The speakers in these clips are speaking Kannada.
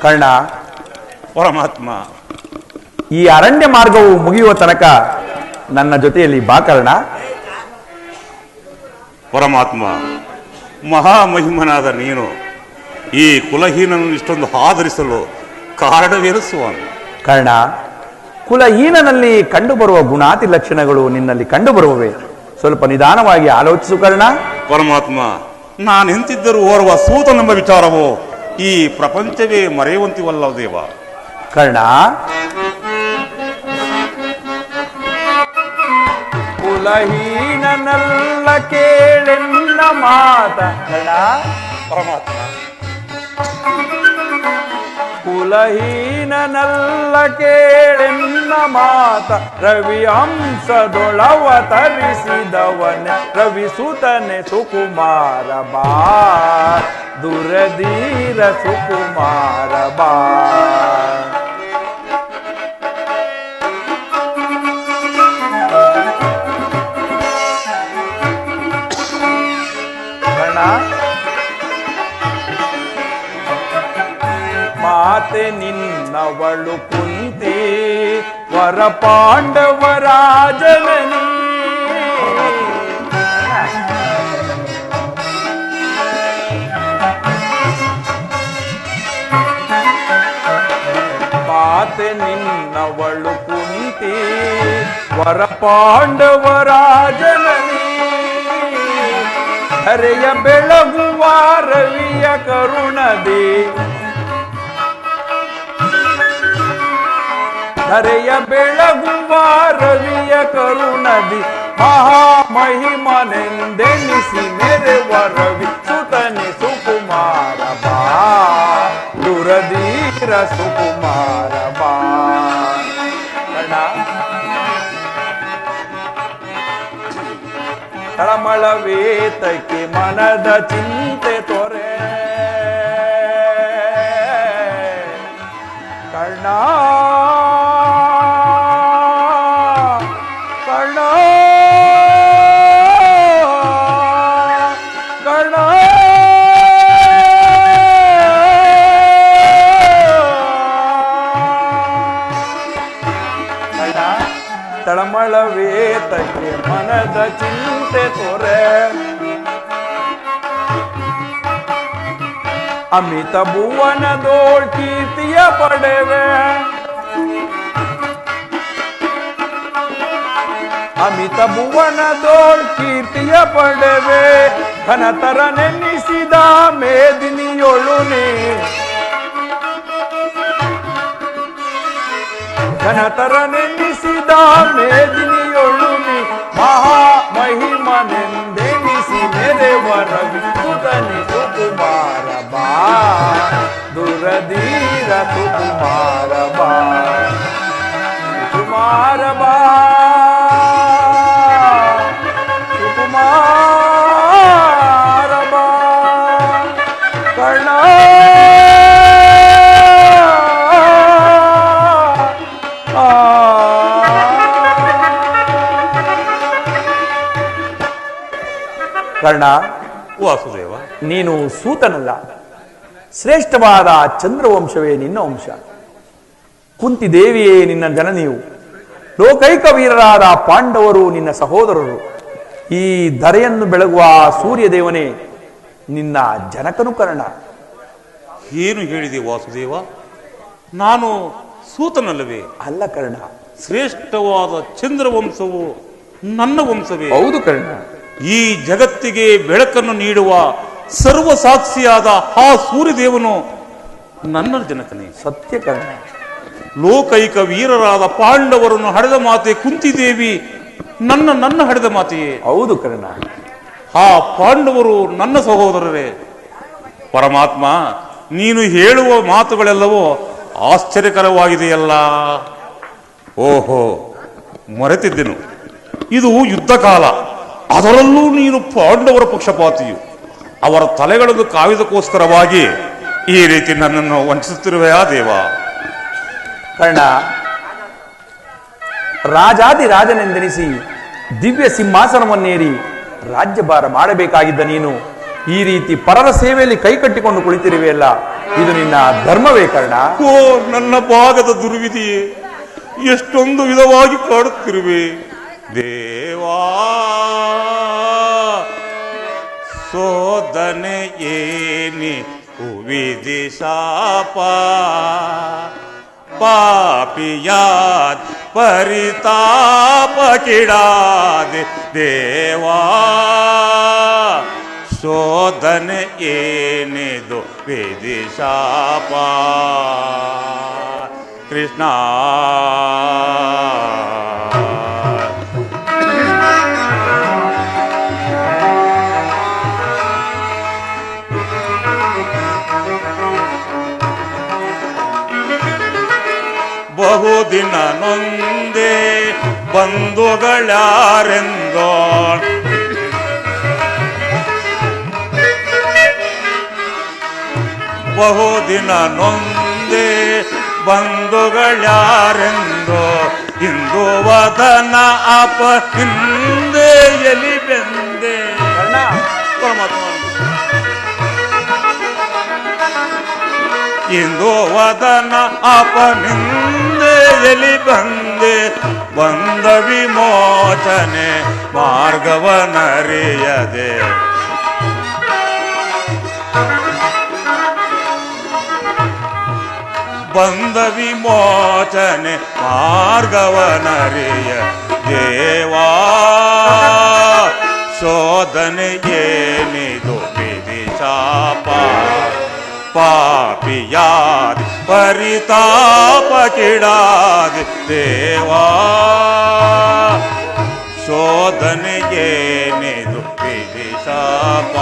ಕರ್ಣ, ಪರಮಾತ್ಮ, ಈ ಅರಣ್ಯ ಮಾರ್ಗವು ಮುಗಿಯುವ ತನಕ ನನ್ನ ಜೊತೆಯಲ್ಲಿ ಬಾ ಕರ್ಣ. ಪರಮಾತ್ಮ, ಮಹಾಮಹಿಮನಾದ ನೀನು ಈ ಕುಲಹೀನನ್ನು ಇಷ್ಟೊಂದು ಆದರಿಸಲು ಕಾರಣವೇನು ಸ್ವಾಮಿ? ಕರ್ಣ, ಕುಲಹೀನನಲ್ಲಿ ಕಂಡುಬರುವ ಗುಣಾತಿ ಲಕ್ಷಣಗಳು ನಿನ್ನಲ್ಲಿ ಕಂಡುಬರುವವೆ. ಸ್ವಲ್ಪ ನಿಧಾನವಾಗಿ ಆಲೋಚಿಸು ಕರ್ಣ. ಪರಮಾತ್ಮ, ನಾನೆಂತಿದ್ದರೂ ಓರ್ವ ಸೂತನೆಂಬ ವಿಚಾರವೋ ಈ ಪ್ರಪಂಚವೇ ಮರೆಯುವಂತಿವಲ್ಲ ದೇವ. ಕರ್ಣ, ಕುಲಹೀನನಲ್ಲ ಕೇಳೆನ್ನ ಮಾತ. ಕರ್ಣ, ಪರಮಾತ್ಮ, ಕುಲಹೀನನಲ್ಲ ಕೇಳೆನ್ನ ಮಾತ. ರವಿ ಹಂಸದೊಳವತರಿಸಿದವನೆ ರವಿಸುತನೆ ಸುಕುಮಾರ ಬಾ, ದುರಧೀರ ಸುಕುಮಾರ ಬಾ. ಮಾತೆ ನಿನ್ನವಳು ಕುಂತಿ ವರ ಪಾಂಡವರ ಜನನಿ. ಮಾತೆ ನಿನ್ನವಳು ಕುಂತಿ ವರ ಪಾಂಡವರ ಜನನಿ. ಹರೆಯ ಬೆಳಗುವ ರವಿಯ ಕರುಣದಿ, ಧರೆಯ ಬೆಳಗುವ ರವಿಯ ಕರುಣದಿ. ಮಹಾಮಹಿಮನೆಂದೆನಿಸಿ ಮೆರೆವ ರವಿ ಸುತನೆ ಸುಕುಮಾರ ಬಾ, ದುರಧೀರ ಸುಕುಮಾರ ಬಾ. ತಳಮಳವೇತಕ್ಕೆ ಮನದ ಚಿಂತೆ ತೊರೆ. ಕರ್ಣ, ಕರ್ಣ, ಕರ್ಣ, ಕರ್ಣ, ತಳಮಳವೇತಕ್ಕೆ ಮನದ ಚಿಂತೆ ತೊರೆ. ಅಮಿತ ಭುವನದೋಳ್ ಕೀರ್ತಿಯ ಪಡೆವೆ. ಅಮಿತ ಭುವನದೋಳ್ ಕೀರ್ತಿಯ ಪಡೆವೆ. ಘನತರ ನೆನ್ನಿಸಿದ ಮೇದಿನಿಯೊಳು ನೀ, ಘನತರ ನೆನ್ನಿಸಿದ ಮೇದಿನಿಯೊಳು ನೀ. ಮಹಾಮಹಿಮನೆಂದೆನಿಸಿ ಮೆರೆವ ರವಿ ಸುತನೆ ಸುಕುಮಾರ ಬಾ, ದುರಧೀರ ಸುಕುಮಾರ ಬಾ, ಸುಕುಮಾರ ಬಾ, ಸುಕುಮಾರ ಬಾ. ಕರ್ಣ, ಕರ್ಣ, ವಾಸುದೇವ, ನೀನು ಸೂತನಲ್ಲ, ಶ್ರೇಷ್ಠವಾದ ಚಂದ್ರವಂಶವೇ ನಿನ್ನ ವಂಶ. ಕುಂತಿ ದೇವಿಯೇ ನಿನ್ನ ಜನನಿಯು. ಲೋಕೈಕ ವೀರರಾದ ಪಾಂಡವರು ನಿನ್ನ ಸಹೋದರರು. ಈ ಧರೆಯನ್ನು ಬೆಳಗುವ ಸೂರ್ಯದೇವನೇ ನಿನ್ನ ಜನಕನು ಕರ್ಣ. ಏನು ಹೇಳಿದೆ ವಾಸುದೇವ? ನಾನು ಸೂತನಲ್ಲವೇ? ಅಲ್ಲ ಕರ್ಣ, ಶ್ರೇಷ್ಠವಾದ ಚಂದ್ರವಂಶವು ನನ್ನ ವಂಶವೇ. ಹೌದು ಕರ್ಣ. ಈ ಜಗತ್ತಿಗೆ ಬೆಳಕನ್ನು ನೀಡುವ ಸರ್ವ ಸಾಕ್ಷಿಯಾದ ಆ ಸೂರ್ಯದೇವನು ನನ್ನ ಜನಕನೇ. ಸತ್ಯ ಕರ್ಣ. ಲೋಕೈಕ ವೀರರಾದ ಪಾಂಡವರನ್ನು ಹಡೆದ ಮಾತೆ ಕುಂತಿದೇವಿ ನನ್ನ ಹಡೆದ ಮಾತೆಯೇ. ಹೌದು ಕರ್ಣ. ಆ ಪಾಂಡವರು ನನ್ನ ಸಹೋದರರೇ. ಪರಮಾತ್ಮ, ನೀನು ಹೇಳುವ ಮಾತುಗಳೆಲ್ಲವೂ ಆಶ್ಚರ್ಯಕರವಾಗಿದೆಯಲ್ಲ. ಓಹೋ, ಮರೆತಿದ್ದೆನು. ಇದು ಯುದ್ಧ ಕಾಲ, ಅದರಲ್ಲೂ ನೀನು ಪಾಂಡವರ ಪಕ್ಷಪಾತಿಯು. ಅವರ ತಲೆಗಳನ್ನು ಕಾಯುವುದಕ್ಕೋಸ್ಕರವಾಗಿ ಈ ರೀತಿ ನನ್ನನ್ನು ವಂಚಿಸುತ್ತಿರುವೆಯಾ ದೇವ? ಕರ್ಣ, ರಾಜಾದಿ ರಾಜನೆಂದೆನಿಸಿ ದಿವ್ಯ ಸಿಂಹಾಸನವನ್ನೇರಿ ರಾಜ್ಯಭಾರ ಮಾಡಬೇಕಾಗಿದ್ದ ನೀನು ಈ ರೀತಿ ಪರರ ಸೇವೆಯಲ್ಲಿ ಕೈಕಟ್ಟಿಕೊಂಡು ಕುಳಿತಿರುವೆಯಲ್ಲ, ಇದು ನಿನ್ನ ಧರ್ಮವೇ ಕರ್ಣ? ಓ ನನ್ನ ಭಾಗದ ದುರ್ವಿಧಿಯೇ, ಎಷ್ಟೊಂದು ವಿಧವಾಗಿ ಕಾಡುತ್ತಿರುವೆ ದೇವಾ. ಸೋದನೆ ಏನಿ ವಿಧಿ ಶಾಪ, ಪಾಪಿಯಾದ್ ಪರಿತಾಪ ಕಿಡಾದೆ ದೇವಾ. ಶೋಧನೆ ಏನಿದು ವಿಧಿ ಶಾಪ ಕೃಷ್ಣ. ಬಹುದಿನ ನೊಂದೆ ಬಂಧುಗಳ್ಯಾರೆಂದೋ, ಬಹುದಿನ ನೊಂದೆ ಬಂಧುಗಳ್ಯಾರೆಂದೋ, ಇಂದು ವದನ ಅಪ ಹಿಂದೆ ಎಲಿ ಬೆಂದೆ. ಪರಮಾತ್ಮ ಇಂದು ವದನ ಅಪನಿಂದೆ ಎಲಿ ಬಂದೆ, ಬಂದ ವಿಮೋಚನೆ ಮಾರ್ಗವನರಿಯದೆ. ಬಂದ ವಿಮೋಚನೆ ಮಾರ್ಗವನರಿಯ ದೇವಾ. ಶೋಧನೆ ಏನಿದು ವಿಧಿ ಶಾಪ, ಪಾಪಿಯಾದ ಪರಿತಾಪ ಕಿಡಾದ ದೇವಾ. ಶೋಧನೆ ಏನಿದು ವಿಧಿ ಶಾಪ.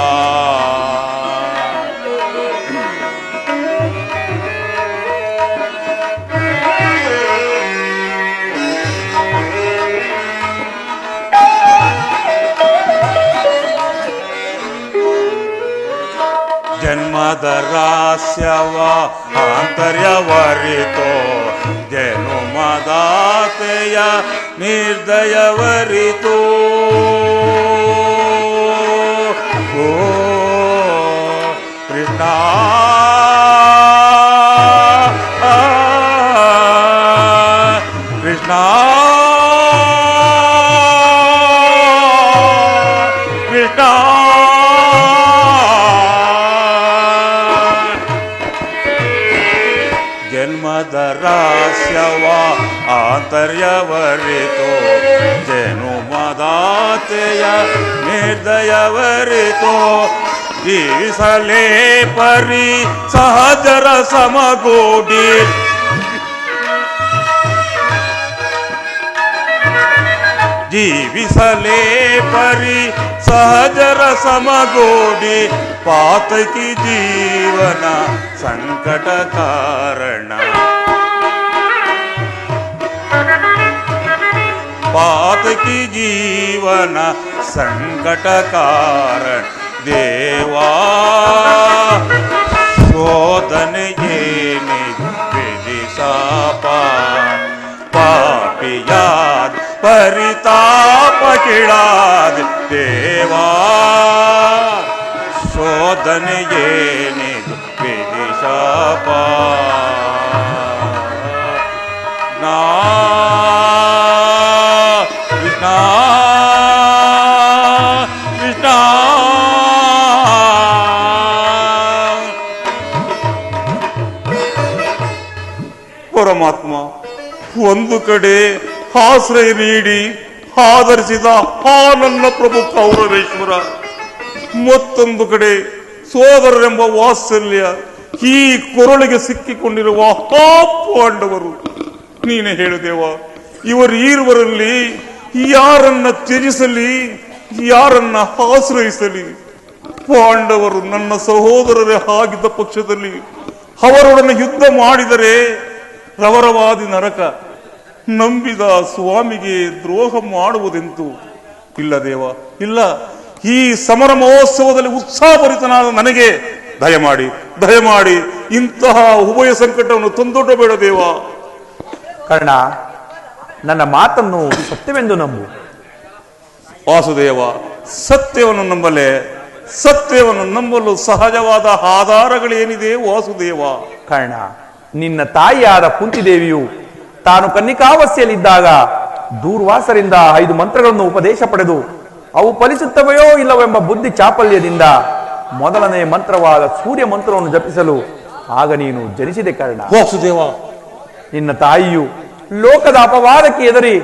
ಜನ್ಮದ ರಹಸ್ಯವ ಆಂತರ್ಯವರಿತೋ, ಜನುಮದಾತೆಯ ನಿರ್ದಯವರಿತೋ. ಓ ಕೃಷ್ಣ ಕೃಷ್ಣ ಕೃಷ್ಣ. ಜನ್ಮದ ರಹಸ್ಯವ ಆಂತರ್ಯವರಿತೋ, ಜನುಮದಾತೆಯ ನಿರ್ದಯವರಿತೋ. ಜೀವಿಸಲೇ ಪರಿ ಸಹಜರ ಸಮಗೂಡಿ, ಜೀವಿಸಲೇ ಪರಿ ಸಹಜರ ಸಮಗೂಡಿ. ಪಾತಕಿ ಜೀವನ ಸಂಕಟ ಕಾರಣ, ಪಾತಕಿ ಜೀವನ ಸಂಕಟ ಕಾರಣ ದೇವಾ. ಶೋಧನೆ ಏನಿದು ವಿಧಿ ಶಾಪ, ಪಾಪಿಯಾದ ಪರಿತಾಪ ಕಿಡಾದ ದೇವಾ. ಶೋಧನೆ ಏನಿದು ವಿಧಿ ಶಾಪ. ಕೃಷ್ಣ ಕೃಷ್ಣ. ಪರಮಾತ್ಮ ಒಂದು ಕಡೆ ಆಶ್ರಯ ನೀಡಿ ಆಧರಿಸಿದ ಆ ನನ್ನ ಪ್ರಭು ಕೌರವೇಶ್ವರ, ಮತ್ತೊಂದು ಕಡೆ ಸೋದರರೆಂಬ ವಾತ್ಸಲ್ಯ ಈ ಕೊರಳಿಗೆ ಸಿಕ್ಕಿಕೊಂಡಿರುವ ಆ ಪಾಂಡವರು. ನೀನೇ ಹೇಳುದೇವ, ಇವರೀರುವರಲ್ಲಿ ಯಾರನ್ನ ತ್ಯಜಿಸಲಿ, ಯಾರನ್ನ ಆಶ್ರಯಿಸಲಿ? ಪಾಂಡವರು ನನ್ನ ಸಹೋದರರೇ ಆಗಿದ್ದ ಪಕ್ಷದಲ್ಲಿ ಅವರೊಡನೆ ಯುದ್ಧ ಮಾಡಿದರೆ ರವರವಾದಿ ನರಕ, ನಂಬಿದ ಸ್ವಾಮಿಗೆ ದ್ರೋಹ ಮಾಡುವುದೆಂತು? ಇಲ್ಲ ದೇವ, ಇಲ್ಲ. ಈ ಸಮರ ಮಹೋತ್ಸವದಲ್ಲಿ ಉತ್ಸಾಹಭರಿತನಾದ ನನಗೆ ದಯಮಾಡಿ ದಯಮಾಡಿ ಇಂತಹ ಉಭಯ ಸಂಕಟವನ್ನು ತಂದೊಡ್ಡಬೇಡ ದೇವ. ಕರ್ಣ, ನನ್ನ ಮಾತನ್ನು ಸತ್ಯವೆಂದು ನಂಬು. ವಾಸುದೇವ, ಸತ್ಯವನ್ನು ನಂಬಲೆ, ಸತ್ಯವನ್ನು ನಂಬಲು ಸಹಜವಾದ ಆಧಾರಗಳೇನಿದೆ ವಾಸುದೇವ? ಕರ್ಣ, ನಿನ್ನ ತಾಯಿಯಾದ ಕುಂತಿದೇವಿಯು ತಾನು ಕನ್ನಿಕಾವಸ್ಥೆಯಲ್ಲಿದ್ದಾಗ ದೂರ್ವಾಸರಿಂದ 5 ಮಂತ್ರಗಳನ್ನು ಉಪದೇಶ ಪಡೆದು ಅವು ಫಲಿಸುತ್ತವೆಯೋ ಇಲ್ಲವೆಂಬ ಬುದ್ಧಿ ಚಾಪಲ್ಯದಿಂದ ಮೊದಲನೇ ಮಂತ್ರವಾದ ಸೂರ್ಯ ಮಂತ್ರವನ್ನು ಜಪಿಸಲು ಆಗ ನೀನು ಜನಿಸಿದೆ ಕರ್ಣ. ವಾಸುದೇವ, ನಿನ್ನ ತಾಯಿಯು ಲೋಕದ ಅಪವಾದಕ್ಕೆ ಎದರಿ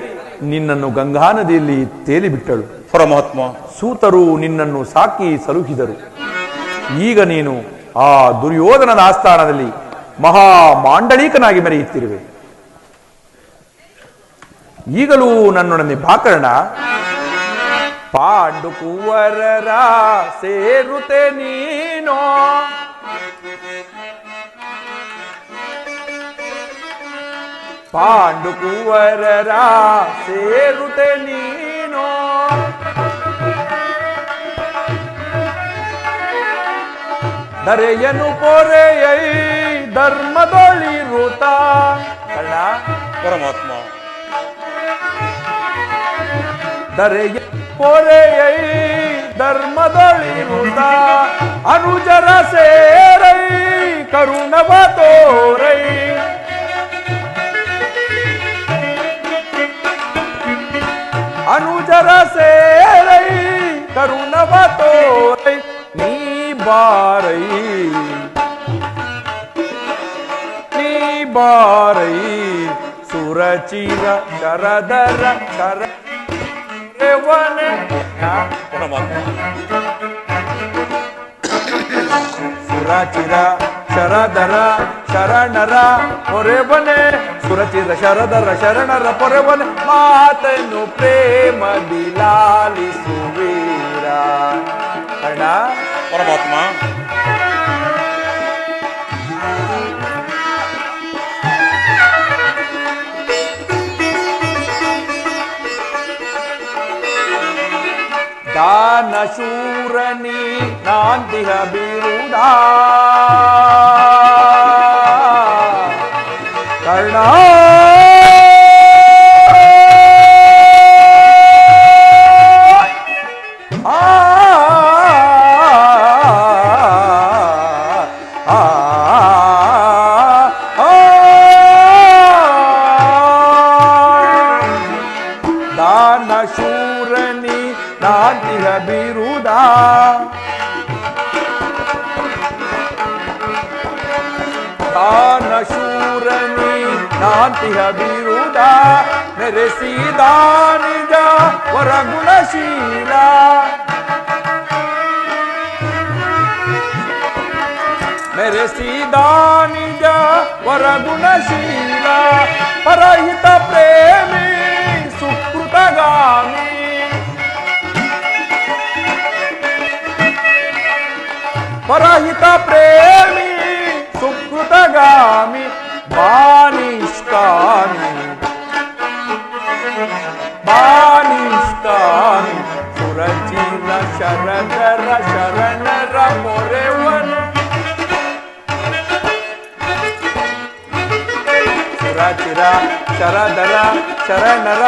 ನಿನ್ನನ್ನು ಗಂಗಾ ನದಿಯಲ್ಲಿ ತೇಲಿಬಿಟ್ಟಳು. ಪರಮಾತ್ಮ, ಸೂತರು ನಿನ್ನನ್ನು ಸಾಕಿ ಸಲುಹಿದರು. ಈಗ ನೀನು ಆ ದುರ್ಯೋಧನನ ಆಸ್ಥಾನದಲ್ಲಿ ಮಹಾ ಮಾಂಡಳೀಕನಾಗಿ ಮೆರೆಯುತ್ತಿರುವೆ. ಈಗಲೂ ನನ್ನೊಡನೆ ಬಾಕರ್ಣ. ಪಾಂಡು ಕುವರರ ಸೇರುತೆ ನೀನೋ, ಪಾಂಡು ಕುವರರ ಸೇರುತೆ ನೀನೋ, ಧರೆಯನು ಪೊರೆಯೈ ಧರ್ಮದೊಳಿರುತ. ಕರ್ಣ, ಪರಮಾತ್ಮ, ಧರೆಯ ಪೊರೆಯೈ ಧರ್ಮದೊಳಿರುತ, ಅನುಜರ ಸೇರೈ ಕರುಣವ ತೋರೈ, ಅನುಜರ ಸೇರೈ ಕರುಣವ ತೋರೈ, ನೀ ಬಾರೈ ನೀ ಬಾರೈ ಸುರಚಿರ ಶರದರ ಶರ ಸುರಚಿರ ಶರದರ ಶರಣರ ಪೊರೆವನೆ, ಸುರಚಿರ ಶರದರ ಶರಣರ ಪೊರೆವನೆ, ಮಾತನ್ನು ಪ್ರೇಮದಿ ಲಾಲಿಸುವೀರ. ಅಣ್ಣ, ಪರಮಾತ್ಮ, ದಾನ ಶೂರನಿ ನಾಂದಿಹ ಬಿರುದ. ಕರ್ಣ, ದಾನ ಶೂರನಿ ನಾಂದಿಹ ಬಿರುದ. ದಾನ ಶೂರನಿ ನಾಂತಿಹ ಬಿರುದ, ಮೆರೆಸಿದ ನಿಜ ವರಗುಣಶೀಲ. ಮೆರೆಸಿದ ನಿಜ ವರಗುಣಶೀಲ, ಪರಹಿತ ಪ್ರೇಮಿ ಸುಕೃತಗಾಮಿ. ಪರಹಿತ ಪ್ರೇಮಿ ಸುಕೃತಗಾಮಿ, ಬಾನಿಷ್ಕಾಮಿ ಬಾನಿಷ್ಕಾಮಿ, ಸುರಚಿರ ಶರದರ ಶರಣರ ಪೊರೆವನ, ಸುರಚಿರ ಶರದರ ಶರಣರ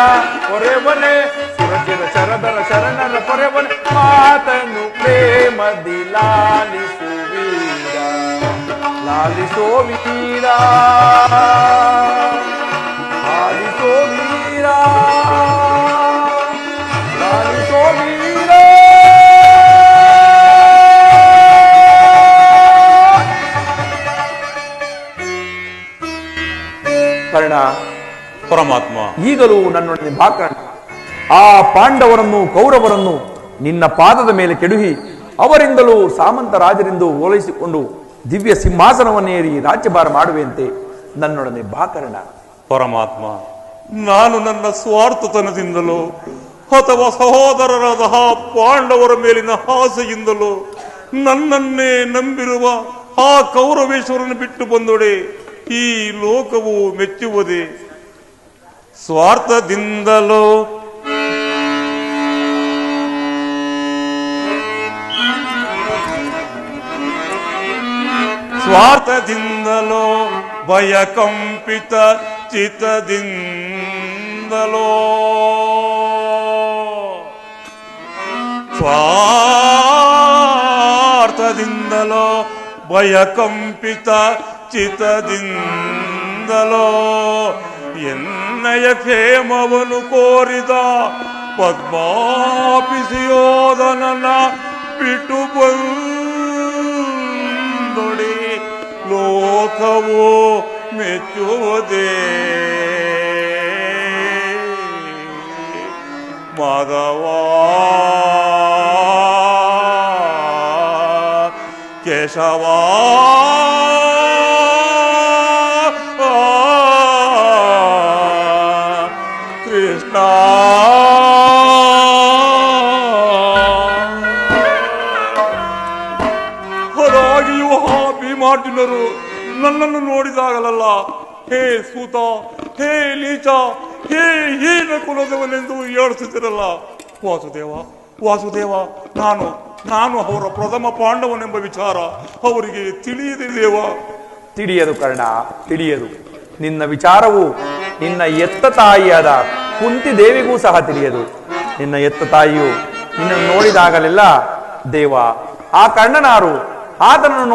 ಪೊರೆವನೆ, ಸುರಚಿರ ಶರದರ ಶರಣರ ಪೊರೆವನೆ, ಮಾತನ್ನು ಪ್ರೇಮದಿ ಲಾಲಿಸುವೀರ. ಲಾಲಿಸೋ ವೀರ, ಲಾಲಿಸೋ ವೀರ, ಲಾಲಿಸೋ ವೀರ. ಕರ್ಣ, ಪರಮಾತ್ಮ, ಈಗಲೂ ನನ್ನೊಡನೆ ಬಾಕರ್ಣ. ಆ ಪಾಂಡವರನ್ನು ಕೌರವರನ್ನು ನಿನ್ನ ಪಾದದ ಮೇಲೆ ಕೆಡುಹಿ ಅವರಿಂದಲೂ ಸಾಮಂತ ರಾಜರೆಂದು ಓಲೈಸಿಕೊಂಡು ದಿವ್ಯ ಸಿಂಹಾಸನವನ್ನೇರಿ ರಾಜ್ಯಭಾರ ಮಾಡುವೆಂತೆ ನನ್ನೊಡನೆ ಬಾಕರ್ಣ. ಪರಮಾತ್ಮ, ನಾನು ನನ್ನ ಸ್ವಾರ್ಥತನದಿಂದಲೋ ಅಥವಾ ಸಹೋದರರಾದ ಆ ಪಾಂಡವರ ಮೇಲಿನ ಆಸೆಯಿಂದಲೋ ನನ್ನನ್ನೇ ನಂಬಿರುವ ಆ ಕೌರವೇಶ್ವರನ್ನು ಬಿಟ್ಟು ಬಂದೊಡೆ ಈ ಲೋಕವು ಮೆಚ್ಚುವುದೇ? ಸ್ವಾರ್ಥದಿಂದಲೋ ಸ್ವಾರ್ಥದಿಂದಲೋ ಭಯಕಂಪಿತ ಚಿತ್ತದಿಂದಲೋ ಸ್ವಾರ್ಥದಿಂದಲೋ ಚಿತ್ತದಿಂದಲೋ ಭಯಕಂಪಿತ ಚಿತ್ತದಿಂದಲೋ ಎನ್ನಯ ಕ್ಷೇಮವನ್ನು ಕೋರಿದ ಪದ್ಮಾಪಿಸಿಯೋದನನ್ನ ಬಿಟ್ಟು ಬಂದೊಡಿ ಲೋಕವು ಮೆಚ್ಚುವುದೇ ಮಾಧವ ಕೇಶವ ಕೃಷ್ಣ ಹೊರಗಿಯೂ ಭೀಮಾರ್ಜುನರು ನನ್ನನ್ನು ನೋಡಿದಾಗಲಲ್ಲ, ಹೇ ಸೂತ, ಹೇ ನೀಚ, ಹೇ ಹೀನ ಕುಲದವನೆಂದು ಹೇಳುತ್ತಿದ್ದಿರಲ್ಲ. ವಾಸುದೇವ ವಾಸುದೇವ, ನಾನು ಅವರ ಪ್ರಥಮ ಪಾಂಡವನೆಂಬ ವಿಚಾರ ಅವರಿಗೆ ತಿಳಿಯದೆ ದೇವ. ತಿಳಿಯದು ಕರ್ಣ, ತಿಳಿಯದು. ನಿನ್ನ ವಿಚಾರವು ನಿನ್ನ ಎತ್ತ ತಾಯಿಯಾದ ಕುಂತಿ ದೇವಿಗೂ ಸಹ ತಿಳಿಯದು. ನಿನ್ನ ಎತ್ತ ತಾಯಿಯು ನಿನ್ನನ್ನು ನೋಡಿದಾಗಲೆಲ್ಲ ದೇವ, ಆ ಕರ್ಣನಾರು, ಆತನನ್ನು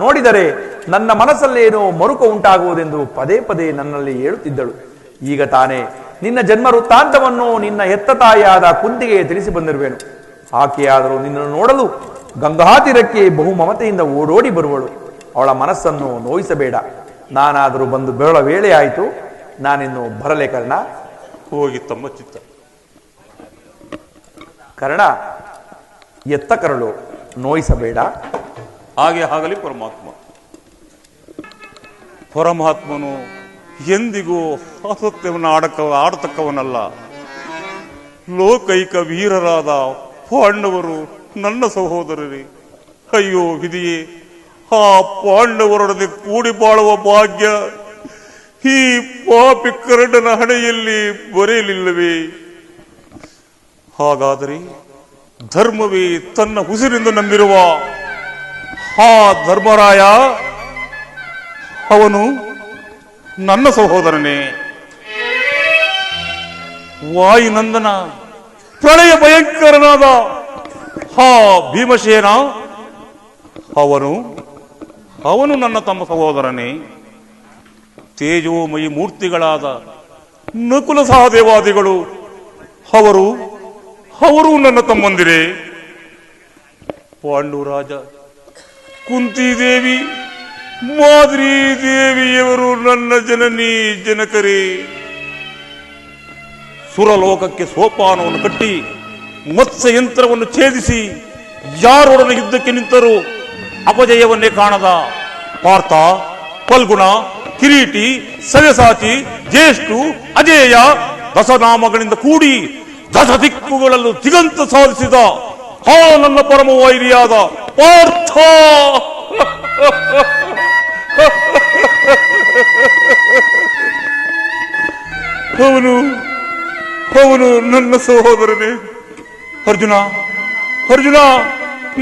ನೋಡಿದರೆ ನನ್ನ ಮನಸ್ಸಲ್ಲೇನೋ ಮರುಕ ಉಂಟಾಗುವುದೆಂದು ಪದೇ ಪದೇ ನನ್ನಲ್ಲಿ ಹೇಳುತ್ತಿದ್ದಳು. ಈಗ ತಾನೇ ನಿನ್ನ ಜನ್ಮ ವೃತ್ತಾಂತವನ್ನು ನಿನ್ನ ಎತ್ತ ತಾಯಿಯಾದ ಕುಂತಿಗೆ ತಿಳಿಸಿ ಬಂದಿರುವೆನು. ಆಕೆಯಾದರೂ ನಿನ್ನನ್ನು ನೋಡಲು ಗಂಗಾ ತೀರಕ್ಕೆ ಬಹು ಮಮತೆಯಿಂದ ಓಡೋಡಿ ಬರುವಳು. ಅವಳ ಮನಸ್ಸನ್ನು ನೋಯಿಸಬೇಡ. ನಾನಾದರೂ ಬಂದು ಬೆರಳ ವೇಳೆ ಆಯಿತು, ನಾನಿನ್ನು ಬರಲೇ ಕರ್ಣ. ಹೋಗಿ ತಮ್ಮ ಚಿತ್ತ. ಕರ್ಣ, ಎತ್ತ ಕರಳು, ನೋಯಿಸಬೇಡ. ಹಾಗೆ ಆಗಲಿ ಪರಮಾತ್ಮನು ಎಂದಿಗೂ ಅಸತ್ಯವನ್ನು ಆಡತಕ್ಕವನಲ್ಲ. ಲೋಕೈಕ ವೀರರಾದ ಪಾಂಡವರು ನನ್ನ ಸಹೋದರರೇ. ಅಯ್ಯೋ ವಿಧಿಯೇ, ಆ ಪಾಂಡವರೊಡನೆ ಕೂಡಿ ಬಾಳುವ ಭಾಗ್ಯ ಈ ಪಾಪಿ ಕರ್ಣನ ಹಣೆಯಲ್ಲಿ ಬರೆಯಲಿಲ್ಲವೇ? ಹಾಗಾದರೆ ಧರ್ಮವೇ ತನ್ನ ಉಸಿರಿಂದ ನಂಬಿರುವ ಆ ಧರ್ಮರಾಯ ಅವನು ನನ್ನ ಸಹೋದರನೇ. ವಾಯುನಂದನ ಪ್ರಳಯ ಭಯಂಕರನಾದ ಆ ಭೀಮಸೇನ ಅವನು ನನ್ನ ತಮ್ಮ ಸಹೋದರನೇ. ತೇಜೋಮಯಿ ಮೂರ್ತಿಗಳಾದ ನಕುಲ ಸಹದೇವಾದಿಗಳು ಅವರು ನನ್ನ ತಮ್ಮಂದಿರೇ. ಪಾಂಡುರಾಜ, ಕುಂತಿದೇವಿ, ಮಾದ್ರಿ ದೇವಿಯವರು ನನ್ನ ಜನನೀ ಜನಕರೇ. ಸುರಲೋಕಕ್ಕೆ ಸೋಪಾನವನ್ನು ಕಟ್ಟಿ ಮತ್ಸ್ಯ ಯಂತ್ರವನ್ನು ಛೇದಿಸಿ ಯಾರೊಡನೆ ಯುದ್ಧಕ್ಕೆ ನಿಂತರೂ ಅಪಜಯವನ್ನೇ ಕಾಣದ ಪಾರ್ಥ, ಫಲ್ಗುಣ, ಕಿರೀಟಿ, ಸವ್ಯಸಾಚಿ, ಜ್ಯೇಷ್ಠು, ಅಜೇಯ ದಶನಾಮಗಳಿಂದ ಕೂಡಿ ದಶ ದಿಕ್ಕುಗಳಲ್ಲೂ ದಿಗಂತ ಸಾಧಿಸಿದ ನನ್ನ ಪರಮ ವೈರಿಯಾದ ಪಾರ್ಥ ಅವನು ನನ್ನ ಸಹೋದರನೇ. ಅರ್ಜುನ,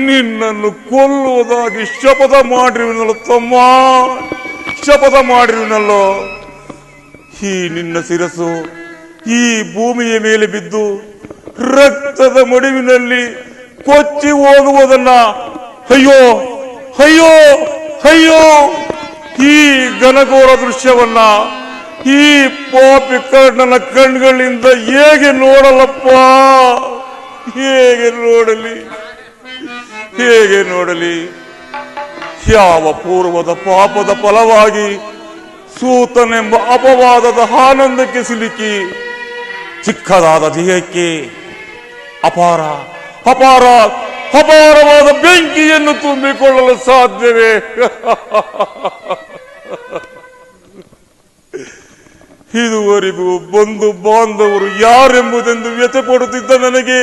ನಿನ್ನನ್ನು ಕೊಲ್ಲುವುದಾಗಿ ಶಪಥ ಮಾಡಿರುವನಲ್ಲೋ ತಮ್ಮ, ಶಪಥ ಮಾಡಿರುವನಲ್ಲೋ. ಈ ನಿನ್ನ ಶಿರಸ್ಸು ಈ ಭೂಮಿಯ ಮೇಲೆ ಬಿದ್ದು ರಕ್ತದ ಮಡುವಿನಲ್ಲಿ ಕೊಚ್ಚಿ ಹೋಗುವುದನ್ನ ಅಯ್ಯೋ ಅಯ್ಯೋ ಅಯ್ಯೋ, ಈ ಘನಘೋರ ದೃಶ್ಯವನ್ನ ಈ ಪಾಪಿ ಕರ್ಣನ ಕಣ್ಗಳಿಂದ ಹೇಗೆ ನೋಡಲಪ್ಪ, ಹೇಗೆ ನೋಡಲಿ? ಯಾವ ಪೂರ್ವದ ಪಾಪದ ಫಲವಾಗಿ ಸೂತನೆಂಬ ಅಪವಾದದ ಆನಂದಕ್ಕೆ ಸಿಲುಕಿ ಚಿಕ್ಕದಾದ ದೇಹಕ್ಕೆ ಅಪಾರವಾದ ಬೆಂಕಿಯನ್ನು ತುಂಬಿಕೊಳ್ಳಲು ಸಾಧ್ಯವೇ? ಇದುವರೆಗೂ ಬಂಧು ಬಾಂಧವರು ಯಾರೆಂಬುದೆಂದು ವ್ಯಥೆ ಪಡುತ್ತಿದ್ದ ನನಗೆ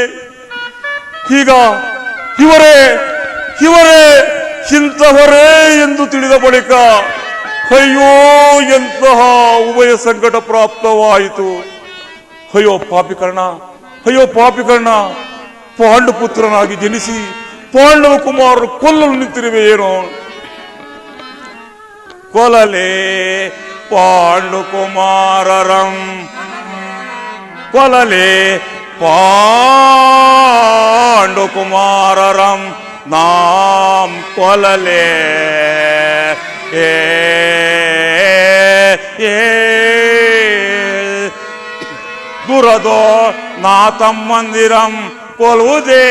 ಈಗ ಇವರೇ ಇಂತಹವರೇ ಎಂದು ತಿಳಿದ ಬಳಿಕ ಅಯ್ಯೋ ಎಂತಹ ಉಭಯ ಸಂಕಟ ಪ್ರಾಪ್ತವಾಯಿತು. ಅಯ್ಯೋ ಪಾಪಿಕರ್ಣ, ಪಾಂಡುಪುತ್ರನಾಗಿ ಜನಿಸಿ ಪಾಂಡವ ಕುಮಾರರು ಕೊಲ್ಲಲು ನಿಂತಿರುವೆ ಏನೋ. ಕೊಲಲೇ ಪಾಂಡುಕುಮಾರರಂ, ಕೊಲಲೇ ಪಾಂಡುಕುಮಾರರಂ ನಾಂ ಕೊಲಲೆ ದುರದೋ ನಾ ತಮ್ಮಂದಿರಂ ಕೊಲ್ಲುವುದೇ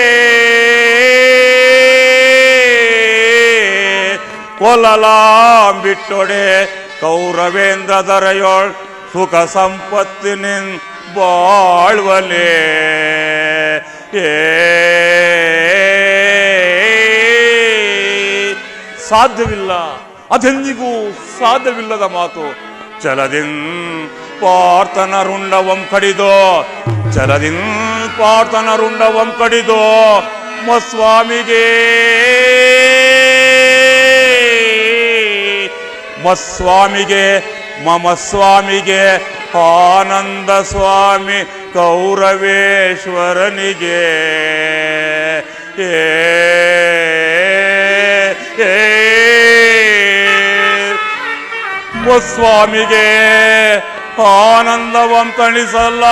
ಕೊಲ್ಲಲಾಂ ಬಿಟ್ಟೊಡೆ ಕೌರವೇಂದ್ರ ದರೆಯೋಳ್ ಸುಖ ಸಂಪತ್ತಿನಿನ್ ಬಾಳ್ವಲೆ ಸಾಧ್ಯವಿಲ್ಲ, ಅದೆಂದಿಗೂ ಸಾಧ್ಯವಿಲ್ಲದ ಮಾತು. ಚಲದಿನ್ ಪಾರ್ಥನ ರುಂಡವಂ ಕಡಿದೋ, ಚಲದಿನ್ ಪಾರ್ಥನ ರುಂಡವಂ ಕಡಿದೋ ಮಸ್ವಾಮಿಗೆ ಮಸ್ವಾಮಿಗೆ ಮಮ ಸ್ವಾಮಿಗೆ ಆನಂದ ಸ್ವಾಮಿ ಕೌರವೇಶ್ವರನಿಗೆ ಸ್ವಾಮಿಗೆ ಆನಂದವಂ ತಣಿಸಲಾಗದೆ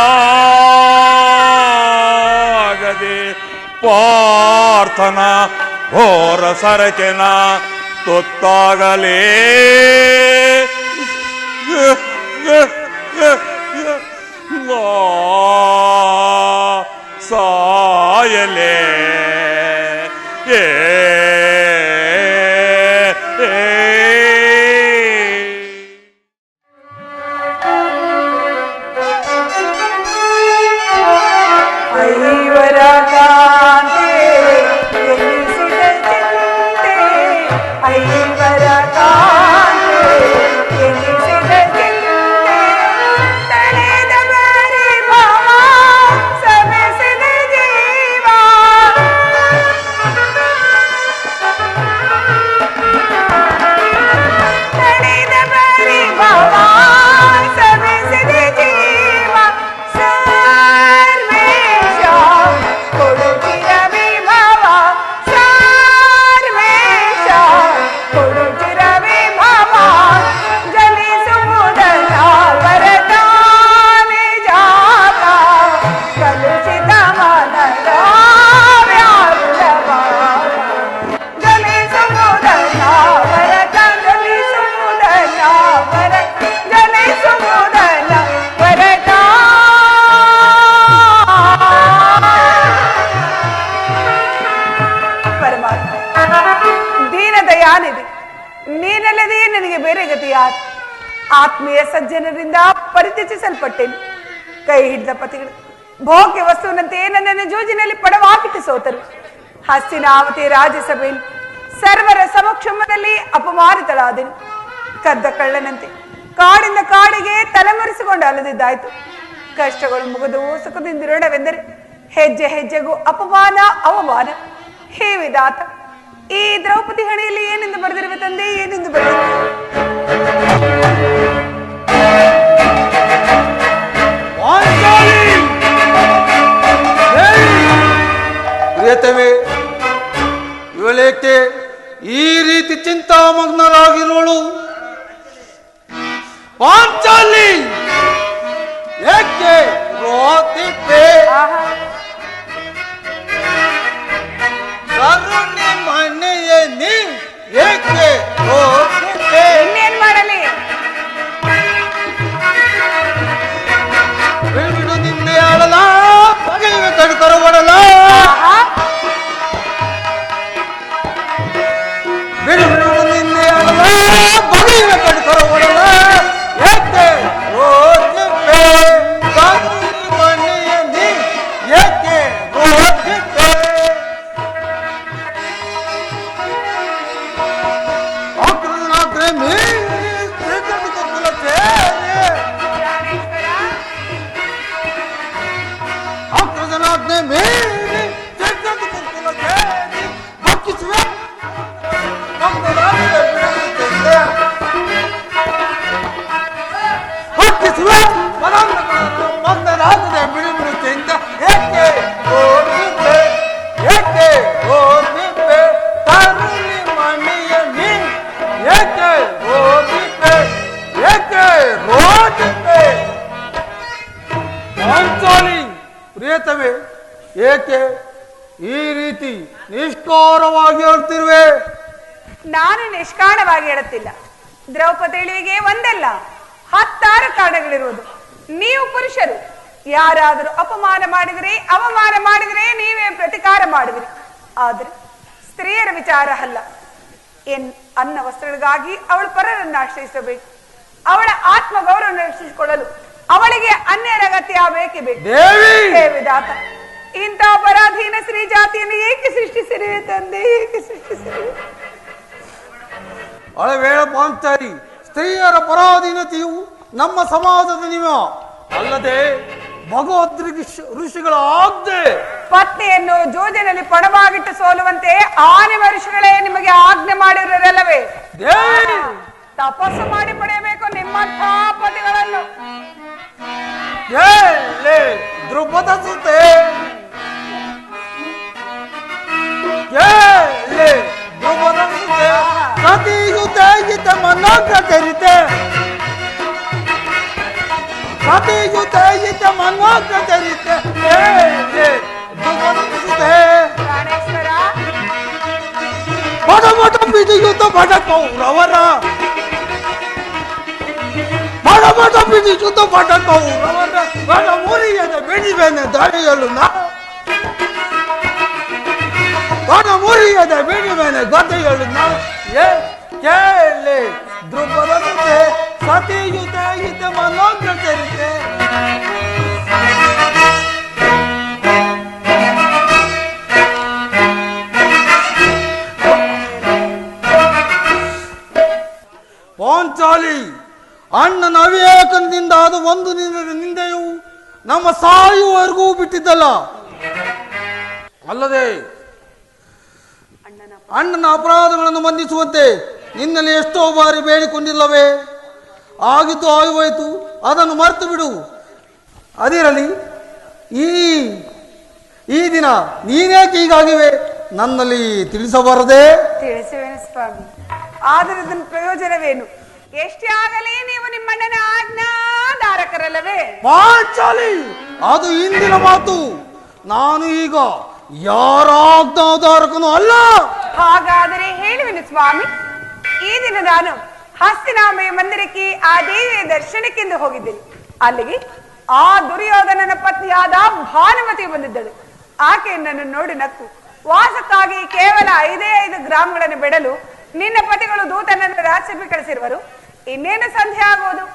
ಪಾರ್ಥನ ಘೋರ ಸರಕೆನ ತೊತ್ತಾಗಲೇ ಸಾಯಲೇ ನೀನಲ್ಲದೆ ನನಗೆ ಬೇರೆ ಗತಿ ಯಾರು? ಆತ್ಮೀಯ ಸಜ್ಜನರಿಂದ ಪರಿತ್ಯಜಿಸಲ್ಪಟ್ಟೆನು. ಕೈ ಹಿಡಿದ ಪತಿಗಳು ಭೋಗ್ಯ ವಸ್ತುವಿನಂತೆ ನನ್ನನ್ನು ಜೂಜಿನಲ್ಲಿ ಪಡವಾಗಿಟ್ಟು ಸೋತರು. ಹಸ್ತಿನಾವತಿ ರಾಜ್ಯಸಭೆಯಲ್ಲಿ ಸರ್ವರ ಸಮಕ್ಷಮದಲ್ಲಿ ಅಪಮಾನಿತಳಾದೆನು. ಕದ್ದ ಕಳ್ಳನಂತೆ ಕಾಡಿಂದ ಕಾಡಿಗೆ ತಲೆಮರೆಸಿಕೊಂಡು ಅಲದಿದ್ದಾಯ್ತು. ಕಷ್ಟಗಳು ಮುಗಿದವು, ಸುಖದಿಂದಿರೋಣವೆಂದರೆ ಹೆಜ್ಜೆ ಹೆಜ್ಜೆಗೂ ಅಪಮಾನ ಅವಮಾನ. ಹೇ ವಿಧಾತ, ಈ ದ್ರೌಪದಿ ಹಣೆಯಲ್ಲಿ ಏನೆಂದು ಬರೆದಿರುವ ತಂದೆ, ಏನೆಂದು ಬರೆದಿರುವ? ಇವಳೇಕೆ ಈ ರೀತಿ ಚಿಂತಾಮಗ್ನರಾಗಿರೋಳು? ಪಾಂಚಾಲಿ ಏಕೆ ರೋತಿದ್ದೆ? ಕರುಣೆ ಮನೆಯ ನೀ ಏಕೆ ರೋತಿದ್ದೆ? ಇನ್ನೇನ್ ಮಾಡಲಿ? ಬಿಡು ನಿನ್ನೆ ಆಳಲ ಬಗೆಯ ಕಡ್ಕರ ಒಡಲ. ಬಿಡು ನಿನ್ನೆ ಆಳಲ ಬಗೆಯ ಕಡ್ಕರ ಒಡಲ. ಏಕೆ ರೋತಿದ್ದೆ? ಕರುಣೆ ಮನೆಯ ನೀ ಏಕೆ ರೋತಿದ್ದೆ? ಪ್ರಿಯತಮೆ, ಏಕೆ ಈ ರೀತಿ ನಿಷ್ಕಾರವಾಗಿ ಹೇಳ್ತಿರುವೆ? ನಾನು ನಿಷ್ಕಾರಣವಾಗಿ ಹೇಳುತ್ತಿಲ್ಲ. ದ್ರೌಪದಿಗೆ ಒಂದಲ್ಲ 10 ಕಾರಣಗಳಿರುವುದು. ನೀವು ಪುರುಷರು ಯಾರಾದರೂ ಅಪಮಾನ ಮಾಡಿದರೆ ಅವಮಾನ ಮಾಡಿದರೆ ನೀವೇ ಪ್ರತಿಕಾರ ಮಾಡುವಿರಿ. ಆದರೆ ಸ್ತ್ರೀಯರ ವಿಚಾರ ಅಲ್ಲ. ಅನ್ನ ವಸ್ತ್ರಗಳಿಗಾಗಿ ಅವಳು ಪರರನ್ನು ಆಶ್ರಯಿಸಬೇಕು. ಅವಳ ಆತ್ಮ ಗೌರವವನ್ನು ರಕ್ಷಿಸಿಕೊಳ್ಳಲು ಅವಳಿಗೆ ಅನ್ಯರ ಅಗತ್ಯ ಬೇಕೇ ಬೇಕು. ದೇವಿದಾತ, ಇಂಥ ಪರಾಧೀನ ಸ್ತ್ರೀ ಜಾತಿಯನ್ನು ಏಕೆ ಸೃಷ್ಟಿಸಿರುವೆ ತಂದೆ, ಏಕೆ ಸೃಷ್ಟಿಸಿರುವೆ? ಅಳವೇಳ ಪಾಂಚಾಲಿ, ಸ್ತ್ರೀಯರ ಪರಾಧೀನತೆಯು ನಮ್ಮ ಸಮಾಜದ ನಿಯಮ ಅಲ್ಲದೆ ಭಗವದ್ ಋಷಿಗಳ ಆಜ್ಞೆ. ಪತ್ನಿಯನ್ನು ಜೂಜಿನಲ್ಲಿ ಪಣವಾಗಿಟ್ಟು ಸೋಲುವಂತೆ ಆನೆವ ಋಷಿಗಳೇ ನಿಮಗೆ ಆಜ್ಞೆ ಮಾಡಿರಲ್ಲವೇ? ತಪಸ್ಸು ಮಾಡಿ ಪಡೆಯಬೇಕು ನಿಮ್ಮಂಥ ಪತಿಗಳನ್ನು. ದ್ರುಪದ ಸುತೆ ದ್ರುಪದ ಸುತೆ ಸತಿಯುತೆ ಗೀತೆ ಮನೋಗ್ರತೆ ಸತಿಯುತೆ ಗೀತೆ ಮನೋಗ್ರತೆ ದ್ರುಪದ ಸುತೆ ಪ್ರಾಣೇಶ್ವರ ಬಡ ಬಡ ಬಿಡಿಯುತ ಬಡ ಕೌರವರ ಬಡ ಬಡ ಬಿಡಿಯುತ ಬಡ ಕೌರವರ ಬಡ ಮುರಿಯದ ಬಿಡಿಬೇನೆ ದಾಳಿಯಲು ಬಡ ಮುರಿಯದ ಬಿಡಿಬೇನೆ ಗದೆಯಲು ಕೇಳಿ ದ್ರುಪದ ಸುತೆ ಸತಿಯುತ ಗೀತೆ ಮನೋಗ್ರತೆ ಪಾಂಚಾಲಿ, ಅಣ್ಣನ ಅವಿವೇಕದಿಂದ ಆದ ಒಂದು ನಿಂದೆಯು ನಮ್ಮ ಸಾಯುವವರೆಗೂ ಬಿಟ್ಟಿದ್ದಲ್ಲ. ಅಲ್ಲದೆ ಅಣ್ಣನ ಅಪರಾಧಗಳನ್ನು ಬಂಧಿಸುವಂತೆ ನಿನ್ನಲ್ಲಿ ಎಷ್ಟೋ ಬಾರಿ ಬೇಡಿಕೊಂಡಿಲ್ಲವೇ? ಆಗಿದ್ದು ಆಗೋಯ್ತು, ಅದನ್ನು ಮರೆತು ಬಿಡು. ಅದಿರಲಿ, ಈ ದಿನ ನೀನೇಕೆ ಹೀಗಾಗಿವೆ ನನ್ನಲ್ಲಿ ತಿಳಿಸಬಾರದೆ? ತಿಳಿಸುವೇನು ಸ್ವಾಮಿ, ಆದರೆ ಇದನ್ನ ಪ್ರಯೋಜನವೇನು? ಎಷ್ಟೇ ಆಗಲಿ ನೀವು ನಿಮ್ಮಣ್ಣನ ಆಜ್ಞಾಧಾರಕರಲ್ಲವೇ? ಪಾಂಚಾಲಿ, ಅದು ಇಂದಿನ ಮಾತು. ನಾನು ಈಗ ಯಾರ ಆಜ್ಞಾಧಾರಕನೂ ಅಲ್ಲ. ಹಾಗಾದರೆ ಹೇಳುವೆನು ಸ್ವಾಮಿ. ಈ ದಿನ ನಾನು ಹಸ್ತಿನಾಮೆಯ ಮಂದಿರಕ್ಕೆ ಆ ದೇವಿಯ ದರ್ಶನಕ್ಕೆಂದು ಹೋಗಿದ್ದೇನೆ. ಅಲ್ಲಿಗೆ ಆ ದುರ್ಯೋಧನನ ಪತ್ನಿಯಾದ ಭಾನುಮತಿ ಬಂದಿದ್ದಳು. ಆಕೆ ನನ್ನನ್ನು ನೋಡಿ ನಕ್ಕು, ವಾಸಕ್ಕಾಗಿ ಕೇವಲ 5 ಗ್ರಾಮಗಳನ್ನು ಬಿಡಲು ನಿನ್ನ ಪತಿಗಳು ದೂತನನ್ನು ರಾಜ್ಯಕ್ಕೆ ಕಳಿಸಿರುವರು. ಇನ್ನೇನು ಸಂಧ್ಯೆ ಆಗುವುದು.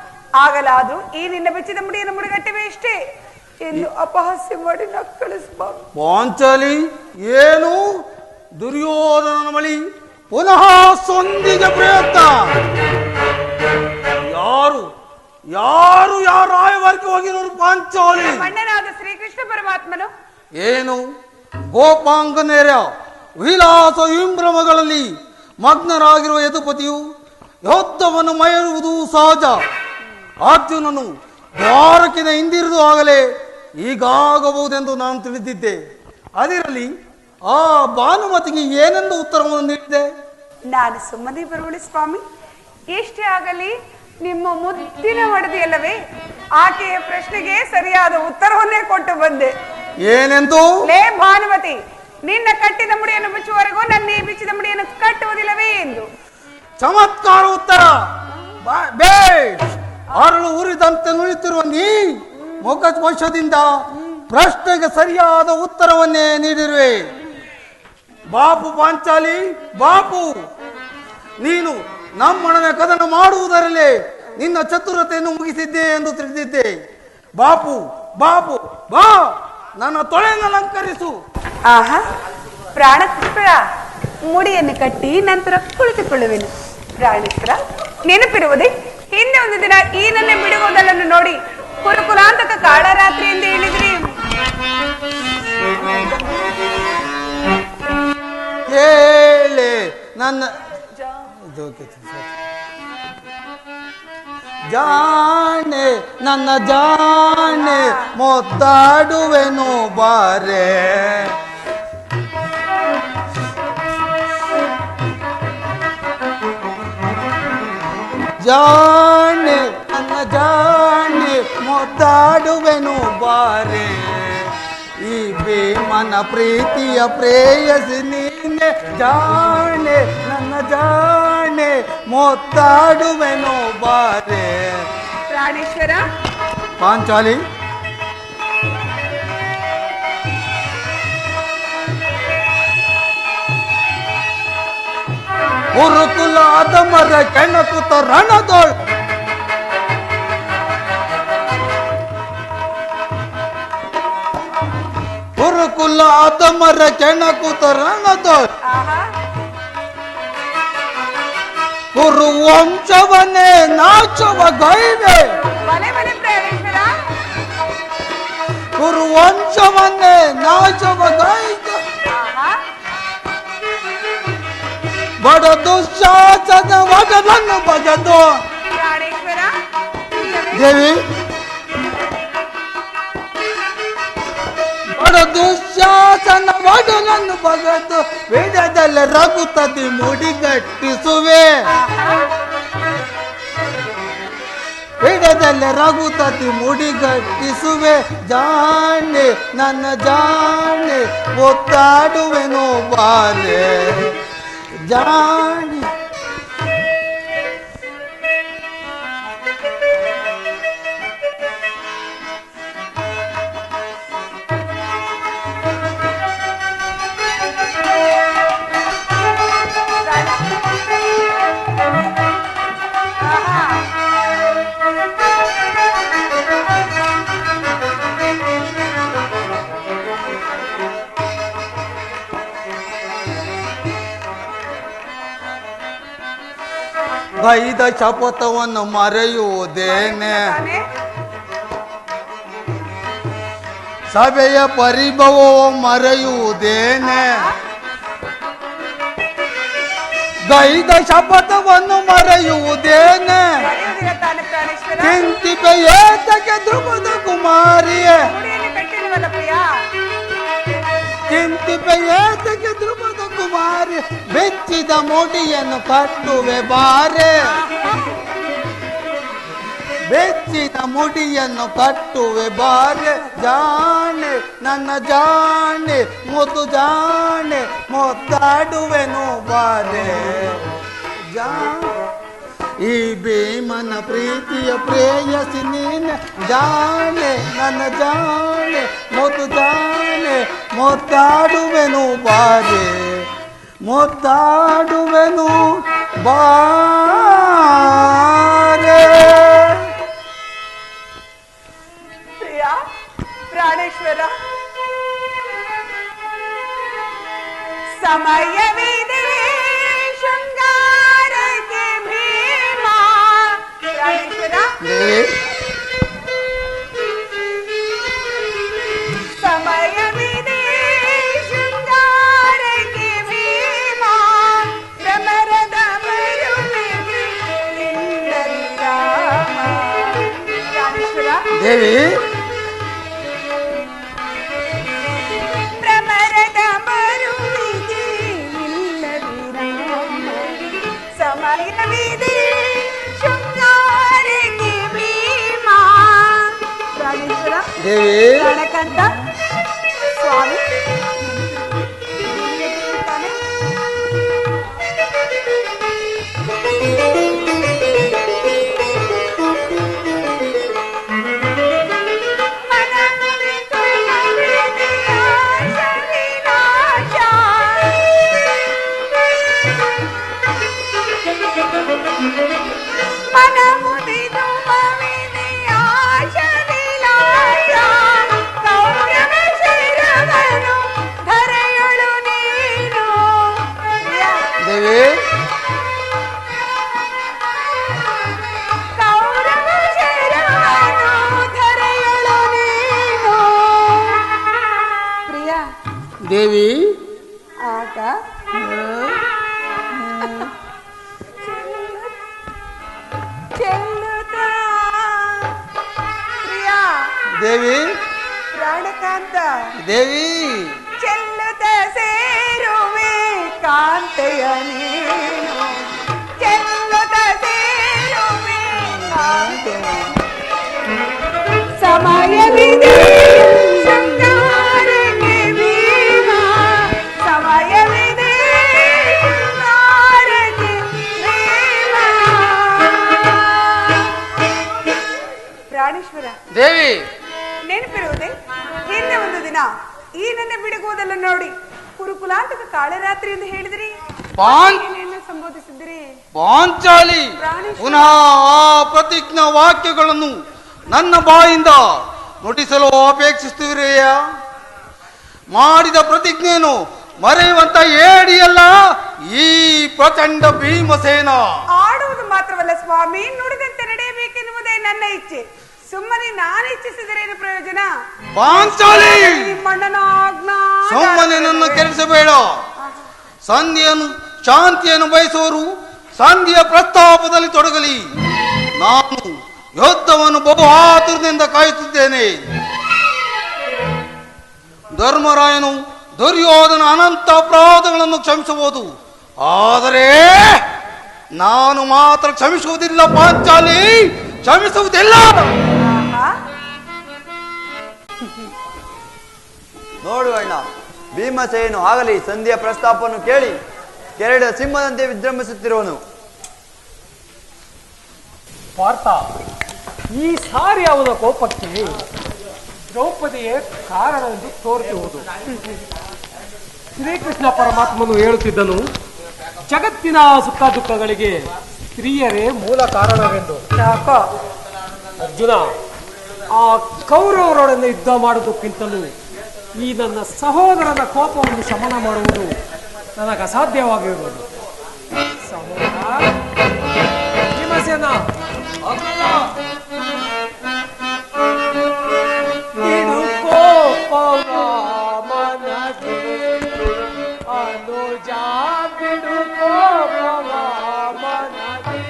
ಆಗಲಾದು ಈ ನಿನ್ನ ಬೆಚ್ಚಿದ ಮುಡಿಯನ್ನು ಮುಡಿಗಟ್ಟಿವೆ ಇಷ್ಟೇ ಎಂದು ಅಪಹಾಸ್ಯ ಮಾಡಿ ನಕ್ಕಳಿಸಬಾರದು. ಪಾಂಚಾಲಿ, ಏನು ದುರ್ಯೋಧನನ ಮಳಿ ಪುನಃ ಸೊಂದಿಗೆ ಪ್ರಯತ್ನ? ಯಾರು ರಾಯವಾರಕ್ಕೆ ಹೋಗಿರೋರು ಪಾಂಚಾಲಿ? ಮಣ್ಣನಾದ ಶ್ರೀಕೃಷ್ಣ ಪರಮಾತ್ಮನು ಏನು ಗೋಪಾಂಗನೇರ ವಿಲಾಸ ವಿಂಭ್ರಮಗಳಲ್ಲಿ ಮಗ್ನರಾಗಿರುವ ಯದುಪತಿಯು ಯೋಧವನ್ನು ಮೈರುವುದು ಸಹಜ. ಅರ್ಜುನನು ದ್ವಾರಕಿನ ಹಿಂದಿರುವುದು ಆಗಲೇ ಹೀಗಾಗಬಹುದೆಂದು ನಾನು ತಿಳಿದಿದ್ದೆ. ಅದಿರಲಿ, ಆ ಭಾನುಮತಿಗೆ ಏನೆಂದು ಉತ್ತರವನ್ನು ನೀಡಿದೆ? ನಾನು ಸುಮ್ಮನೆ ಬರುವಳಿ ಸ್ವಾಮಿ. ಎಷ್ಟೇ ಆಗಲಿ ನಿಮ್ಮ ಮುದ್ದಿನ ಮಡದಿಯಲ್ಲವೇ? ಆಕೆಯ ಪ್ರಶ್ನೆಗೆ ಸರಿಯಾದ ಉತ್ತರವನ್ನೇ ಕೊಟ್ಟು ಬಂದೆ. ಏನೆಂದು? ಲೇ ಭಾನುಮತಿ, ನಿನ್ನ ಕಟ್ಟಿದ ಮುಡಿಯನ್ನು ಬಿಚ್ಚುವವರೆಗೂ ನನ್ನ ಈ ಬಿಚ್ಚಿದ ಮುಡಿಯನ್ನು ಕಟ್ಟುವುದಿಲ್ಲವೇ ಎಂದು. ಚಮತ್ಕಾರ ಉತ್ತರ. ಅರಳು ಉರಿದಂತೆ ನುಳಿತಿರುವ ನೀ ಮುಖ ವಶದಿಂದ ಪ್ರಶ್ನೆಗೆ ಸರಿಯಾದ ಉತ್ತರವನ್ನೇ ನೀಡಿರುವೆ. ಬಾಪು ಪಾಂಚಾಲಿ, ಬಾಪು, ನೀನು ನಮ್ಮೊಡನೆ ಕದನ ಮಾಡುವುದರಲ್ಲೇ ನಿನ್ನ ಚತುರತೆಯನ್ನು ಮುಗಿಸಿದ್ದೆ ಎಂದು ತಿಳಿದಿದ್ದೆ. ಬಾಪು ಬಾಪು ಬಾ, ನನ್ನ ತೊಳೆಯನ್ನು ಅಲಂಕರಿಸು. ಆಹಾ, ಪ್ರಾಣಪುತ್ರ, ಮುಡಿಯನ್ನು ಕಟ್ಟಿ ನಂತರ ಕುಳಿತುಕೊಳ್ಳುವೆನು. ಪ್ರಾಣೇಶ್ವರ, ನೆನಪಿರುವುದೇ? ಹಿಂದೆ ಒಂದು ದಿನ ಈ ನನ್ನ ಬಿಡುವುದನ್ನು ನೋಡಿ ಕುರುಕುಲಾಂತಕ ಕಾಳರಾತ್ರಿ ಎಂದು ಹೇಳಿದ್ರಿ. ಹೇಳೆ ನನ್ನ ಜಾಣೆ, ನನ್ನ ಜಾಣೆ ಮೊತ್ತಾಡುವೆನು ಬಾರೆ. ಜಾಣೆ, ನನ್ನ ಜಾಣೆ ಮೊತ್ತಾಡುವೆನು ಬಾರೆ. ಈ ಭೀಮನ ಪ್ರೀತಿಯ ಪ್ರೇಯಸಿ ನೀನೆ ಜಾಣೆ ನನ್ನ ಜಾಣೆ ಮೊತ್ತಾಡುವೆನೋ ಬಾರೆ ಪ್ರಾಣೇಶ್ವರ ಪಾಂಚಾಲಿ ಉರುಕುಲಾದ ಮರ ಕೆಣಕುತ ರಣದೋಳ್ ಉರುಕುಲಾದ ಮರ ಕೆಣಕುತ ರಣದೋಳ್ ಆಹಾ ಕುರು ವಂಶವನ್ನೇ ನಾಚವ ಗೈವೆ ಬಲೆ ಬಲೆ ಪ್ರಾಣೇಶ್ವರ ಕುರು ವಂಶವನ್ನೇ ನಾಚವ ಗೈವೆ ಆಹಾ ಬಡ ದುಶ್ಯಾಸನ ವಗದನ್ನು ಬಗೆದು ಪ್ರಾಣೇಶ್ವರ ದೇವಿ ಬಡ ದುಶ್ಯಾಸನ ವಗದನ್ನು ಬಗೆದು ವೇದದಲ್ಲಿ ರಘುತತಿ ಮುಡಿಗಟ್ಟಿಸುವೆ ವೇದದಲ್ಲಿ ರಘುತತಿ ಮುಡಿಗಟ್ಟಿಸುವೆ ಜಾಣೆ ನನ್ನ ಜಾಣೆ ಒತ್ತಾಡುವೆನೋ ಬಾಲೆ ಜಾಣೆ ಗೈದ ಶಪಥವನ್ನು ಮರೆಯುವುದೇನೆ ತಾನೇ ಸಭೆಯ ಪರಿಭವವು ಮರೆಯುವುದೇನೆ ಗೈದ ಶಪಥವನ್ನು ಮರೆಯುವುದೇನೆ ನಡೆಯುವುದಿಲ್ಲ ತಾನೆ ಪ್ರಾಣೇಶ್ವರ ಚಿಂತಿಪೆ ಏತಕ್ಕೆ ಧ್ರುವದ ಕುಮಾರಿಯೇ ಮುಡಿಯನ್ನು ಕಟ್ಟಿಲ್ವಲ್ಲ ಪ್ರಿಯಾ ಚಿಂತಿಪೆ ಏತಕ್ಕೆ ಧ್ರುವದ ಕುಮಾರಿ ಬೆಚ್ಚಿದ ಮುಡಿಯನ್ನು ಕಟ್ಟುವೆ ಬಾರೆ ಬೆಚ್ಚಿದ ಮುಡಿಯನ್ನು ಕಟ್ಟುವೆ ಬಾರೆ ಜಾಣೆ ನನ್ನ ಜಾಣೆ ಮುದ್ದು ಜಾಣೆ ಮೊತ್ತಾಡುವೆನು ಬಾರೆ ಈ ಭೀಮನ ಪ್ರೀತಿಯ ಪ್ರೇಯಸಿ ನೀನೆ ಜಾಣೆ ನನ್ನ ಜಾಣೆ ಮುದ್ದು ಜಾಣೆ ಮೊತ್ತಾಡುವೆನು ಬಾರೆ ಮೊತ್ತಾಡುವೆನು ಬಾರೆ ಪ್ರಿಯಾ ಪ್ರಾಣೇಶ್ವರ ಸಮಯವಿದೆ ಶೃಂಗಾರಕ್ಕೆ ಭೀಮ ಪ್ರಾಣೇಶ್ವರ ಸಮಯವಿದೆ ಶೃಂಗಾರಕ್ಕೆ ಭೀಮ ಭ್ರಮರದ ಮರುವಿಗೆ ನಿನ್ನಲಿ ರಾಮ ಪ್ರಾಣೇಶ್ವರ ದೇವಿ ಭ್ರಮರದ ಮರುವಿಗೆ ನಿನ್ನಲಿ ರಾಮ ಸಮಯವಿದೆ ಶೃಂಗಾರಕ್ಕೆ ಭೀಮ ಪ್ರಾಣೇಶ್ವರ ದೇವಿ ಗಣಕಂಠ ಸ್ವಾಮಿ ದೇವಿ ಆಗ ಚೆಲ್ಲುತ್ತಾ ಪ್ರಿಯಾ ದೇವಿ ಪ್ರಾಣಕಾಂತ ದೇವಿ ಚೆಲ್ಲುತ್ತ ಸೇರುವೆ ಕಾಂತೆಯ ನೀನು ಚೆಲ್ಲುತ್ತ ಸೇರುವೆ ಕಾಂತೆಯ ಸಮಯವಿದೆ ಶೃಂಗಾರ ಪ್ರಾಣೇಶ್ವರ ದೇವಿ, ನೆನಪಿರುವುದೇ ಹಿಂದೆ ಒಂದು ದಿನ ಈ ನನ್ನ ಬಿಡುಗೋದನ್ನು ನೋಡಿ ಕುರುಕುಲಾಂತಕ ಕಾಳರಾತ್ರಿ ಎಂದು ಹೇಳಿದ್ರಿ, ಏನೇನು ಸಂಬೋಧಿಸಿದ್ರಿ? ಪಾಂಚಾಲಿ, ಪ್ರಾಣೇಶ್ವರ. ಪುನಃ ಆ ಪ್ರತಿಜ್ಞಾ ವಾಕ್ಯಗಳನ್ನು ನನ್ನ ಬಾಯಿಂದ ನುಡಿಸಲು ಅಪೇಕ್ಷಿಸುತ್ತಿರುವೆಯಾ? ಮಾಡಿದ ಪ್ರತಿಜ್ಞೆಯನ್ನು ಮರೆಯುವಂತ ಏಡಿಯಲ್ಲ ಈ ಪ್ರಚಂಡ ಭೀಮಸೇನ. ಆಡುವುದು ಮಾತ್ರವಲ್ಲ ಸ್ವಾಮಿ, ನುಡಿದಂತೆ ನಡೆಯಬೇಕೆನ್ನುವುದೇ ನನ್ನ ಇಚ್ಛೆ. ಸುಮ್ಮನೆ ನಾನು ಇಚ್ಛಿಸಿದರೇನು ಪ್ರಯೋಜನ? ಪಾಂಚಾಲಿ, ನಿಮ್ಮಣ್ಣನ ಆಜ್ಞಾ. ಸುಮ್ಮನೆ ನನ್ನ ಕೆಡಿಸಬೇಡ. ಸಂಧಿಯನ್ನು ಶಾಂತಿಯನ್ನು ಬಯಸುವವರು ಸಂಧಿಯ ಪ್ರಸ್ತಾಪದಲ್ಲಿ ತೊಡಗಲಿ. ನಾನು ಯುದ್ಧವನ್ನು ಬಹು ಆತುರದಿಂದ ಕಾಯುತ್ತಿದ್ದೇನೆ. ಧರ್ಮರಾಯನು ದುರ್ಯೋಧನ ಅನಂತ ಅಪರಾಧಗಳನ್ನು ಕ್ಷಮಿಸಬಹುದು, ಆದರೆ ನಾನು ಮಾತ್ರ ಕ್ಷಮಿಸುವುದಿಲ್ಲ ಪಾಂಚಾಲಿ, ಕ್ಷಮಿಸುವುದಿಲ್ಲ. ನೋಡು ಅಣ್ಣ, ಭೀಮಸೇನು ಆಗಲಿ ಸಂಧಿಯ ಪ್ರಸ್ತಾಪವನ್ನು ಕೇಳಿ ಕೆರಡ ಸಿಂಹದಂತೆ ವಿಜೃಂಭಿಸುತ್ತಿರುವನು. ಪಾರ್ಥ, ಈ ಸಾರಿ ಅವನ ಕೋಪಕ್ಕೆ ದ್ರೌಪದಿಯೇ ಕಾರಣ ಎಂದು ತೋರುತ್ತಿರುವುದು. ಶ್ರೀಕೃಷ್ಣ ಪರಮಾತ್ಮನು ಹೇಳುತ್ತಿದ್ದನು, ಜಗತ್ತಿನ ಸುಖ ದುಃಖಗಳಿಗೆ ಸ್ತ್ರೀಯರೇ ಮೂಲ ಕಾರಣವೆಂದು. ಯಾಕೋ ಅರ್ಜುನ, ಆ ಕೌರವರೊಡನೆ ಯುದ್ಧ ಮಾಡುವುದಕ್ಕಿಂತಲೂ ಈ ನನ್ನ ಸಹೋದರನ ಕೋಪವನ್ನು ಶಮನ ಮಾಡುವುದು ನನಗೆ ಅಸಾಧ್ಯವಾಗಿರುವುದು. ಸಹೋದರ ಭೀಮಸೇನ, ಬಿಡು ಕೋಪವ ಮನದಿ, ಅನುಜ ಬಿಡು ಕೋಪವ ಮನದಿ.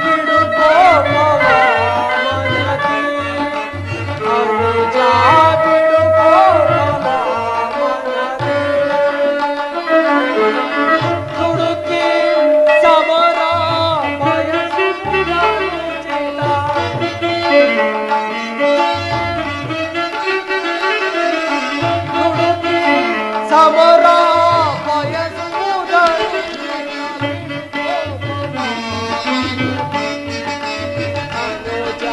ಬಿಡು ಕೋಪವ ಮನದಿ, ಅನುಜ ಬಿಡು ಕೋಪವ ಮನದಿ. ಹುಡುಕಿ ಸಮರ ಬಯಸುವುದನು ಚಿತ್ತ. ಹುಡುಕಿ ಸಮರ ಬಯಸುವುದನು ಅನುಜ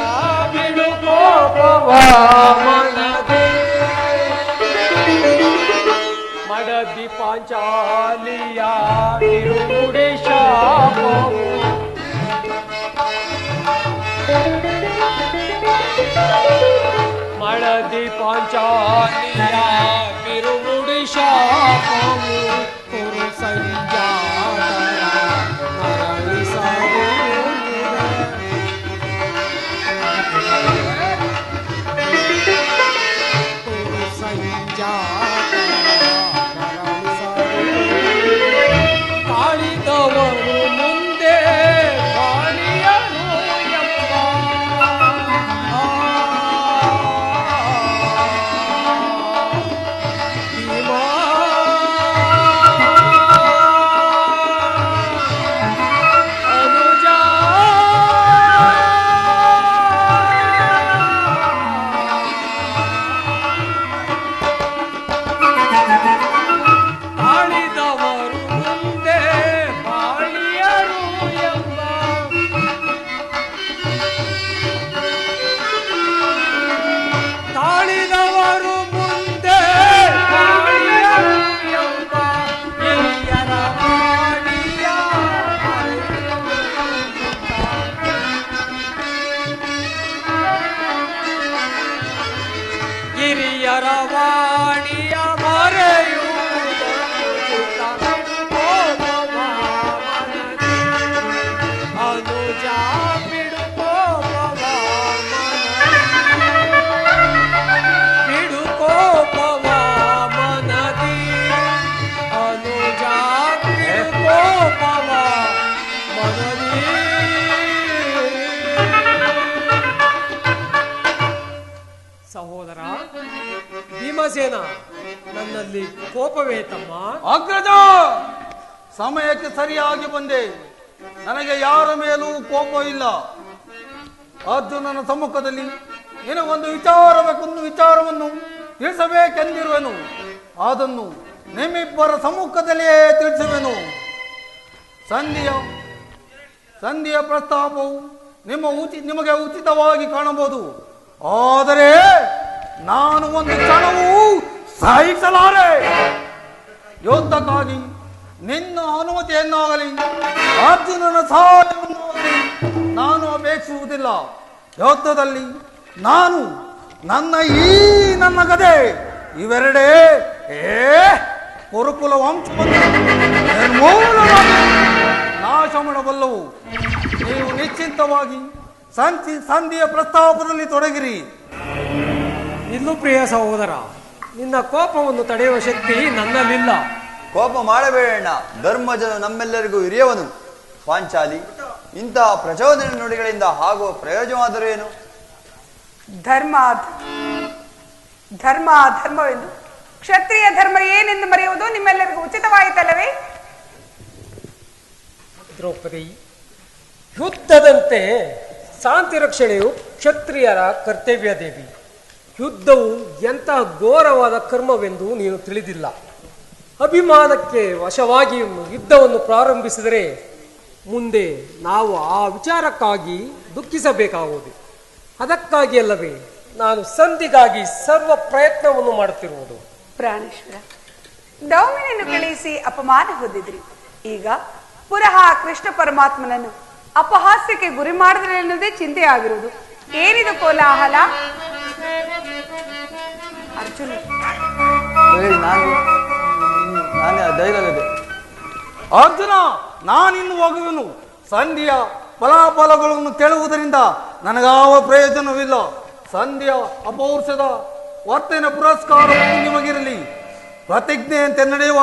ಬಿಡು ಕೋಪವ ಮನದಿ. ಮಡದಿ ಪಾಂಚಾಲಿಯ ತಿರುಗುಡಿ ಶಾಪವು, ಮಡದಿ ಪಾಂಚಾಲಿಯ ತಿರುಗುಡಿ ಶಾಪವು, ಕುರು ಸಂಜಾತರ ಮರಳಿಸಲು ಕುರು ಸಂಜಾತರ ಕಾಳಿದವರು ಮುಂದೆ ಕಾಳಿಯರು ಎಂಬ ಭೀಮ. ಅನುಜ ಆಳಿದವರು ಮುಂದೆ ಬಾಳಿಯರು ಎಂಬ ತಾಳಿದವರು ಮುಂದೆ ಬಾಳಿಯರು ಎಂಬ ಹಿರಿಯರ ವಾಣಿಯ ಹಿರಿಯರ ವಾಣಿಯ ಮರೆಯುವುದು ಅನುಜ ಬಿಡು ಕೋಪವ ಬಿಡು ಕೋಪವ ಮನದಿ, ಅನುಜ ಬಿಡು ಕೋಪವ ಮನದಿ. ಸಹೋದರ ಭೀಮಸೇನ, ನನ್ನಲ್ಲಿ ಕೋಪವೇ ತಮ್ಮ? ಅಗ್ರಜ, ಸಮಯಕ್ಕೆ ಸರಿಯಾಗಿ ಬಂದೆ. ನನಗೆ ಯಾರ ಮೇಲೂ ಕೋಪ ಇಲ್ಲ. ಅರ್ಜುನನ ಸಮ್ಮುಖದಲ್ಲಿ ನಿನಗೊಂದು ವಿಚಾರವನ್ನು ತಿಳಿಸಬೇಕೆಂದಿರುವೆನು. ಅದನ್ನು ನಿಮ್ಮಿಬ್ಬರ ಸಮ್ಮುಖದಲ್ಲಿಯೇ ತಿಳಿಸುವೆನು. ಸಂಧಿಯ ಪ್ರಸ್ತಾಪವು ನಿಮಗೆ ಉಚಿತವಾಗಿ ಕಾಣಬಹುದು. ಆದರೆ ನಾನು ಒಂದು ಕ್ಷಣವೂ ಸಹಿಸಲಾರೆ. ಯುದ್ಧಕ್ಕಾಗಿ ನಿನ್ನ ಅನುಮತಿಯನ್ನಾಗಲಿ ಅರ್ಜುನನ ಸಹಾಯವನ್ನಾಗಲಿ ನಾನು ಅಪೇಕ್ಷಿಸುವುದಿಲ್ಲ. ಯುದ್ಧದಲ್ಲಿ ನಾನು ನನ್ನ ಗದೆ ಇವೆರಡೇ ಕುರುಕುಲ ವಂಶವನ್ನು ನಿರ್ಮೂಲವಾಗಿ ನಾಶ ಮಾಡಬಲ್ಲವು. ನೀವು ನಿಶ್ಚಿಂತವಾಗಿ ಸಂಧಿಯ ಪ್ರಸ್ತಾಪದಲ್ಲಿ ತೊಡಗಿರಿ. ಇನ್ನು ಪ್ರಿಯ ಸಹೋದರ, ನಿನ್ನ ಕೋಪವನ್ನು ತಡೆಯುವ ಶಕ್ತಿ ನನ್ನಲ್ಲಿಲ್ಲ. ಕೋಪ ಮಾಡಬೇಡ. ಧರ್ಮಜನ ನಮ್ಮೆಲ್ಲರಿಗೂ ಹಿರಿಯವನು. ಪಾಂಚಾಲಿ, ಇಂತಹ ಪ್ರಚೋದನೆ ನುಡಿಗಳಿಂದ ಆಗುವ ಪ್ರಯೋಜನವಾದರೂ ಏನು? ಧರ್ಮವೆಂದು ಕ್ಷತ್ರಿಯ ಧರ್ಮ ಏನೆಂದು ಮರೆಯುವುದು ನಿಮ್ಮೆಲ್ಲರಿಗೂ ಉಚಿತವಾಯಿತಲ್ಲವೇ? ದ್ರೌಪದಿ, ಯುದ್ಧದಂತೆ ಶಾಂತಿ ರಕ್ಷಣೆಯು ಕ್ಷತ್ರಿಯರ ಕರ್ತವ್ಯ ದೇವಿ. ಯುದ್ಧವು ಎಂತಹ ಘೋರವಾದ ಕರ್ಮವೆಂದು ನೀನು ತಿಳಿದಿಲ್ಲ. ಅಭಿಮಾನಕ್ಕೆ ವಶವಾಗಿ ಯುದ್ಧವನ್ನು ಪ್ರಾರಂಭಿಸಿದರೆ ಮುಂದೆ ನಾವು ಆ ವಿಚಾರಕ್ಕಾಗಿ ದುಃಖಿಸಬೇಕಾಗುವುದು. ಅದಕ್ಕಾಗಿ ಅಲ್ಲವೇ ನಾನು ಸಂಧಿಗಾಗಿ ಸರ್ವ ಪ್ರಯತ್ನವನ್ನು ಮಾಡುತ್ತಿರುವುದು. ಪ್ರಾಣೇಶ್ವರ, ದೌಮ್ಯನನ್ನು ಕಳುಹಿಸಿ ಅಪಮಾನ ಹೊಂದಿದ್ರಿ. ಈಗ ಪುನಃ ಕೃಷ್ಣ ಪರಮಾತ್ಮನನ್ನು ಅಪಹಾಸ್ಯಕ್ಕೆ ಗುರಿ ಮಾಡಿದ್ರೆ ಅನ್ನೋದೇ ಚಿಂತೆ ಆಗಿರುವುದು. ಏನಿದು ಕೋಲಾಹಲ? ಅರ್ಜುನ, ಅರ್ಜುನ, ನಾನಿನ್ನು ಹೋಗುವೆನು. ಸಂಧಿಯ ಫಲಾಫಲಗಳನ್ನು ಕೇಳುವುದರಿಂದ ನನಗಾವ ಪ್ರಯೋಜನವಿಲ್ಲ. ಸಂಧಿಯ ಅಪೌರುಷದ ವರ್ತನೆ ಪುರಸ್ಕಾರವನ್ನು ನಿಮಗಿರಲಿ. ಪ್ರತಿಜ್ಞೆಯಂತೆ ನಡೆಯುವ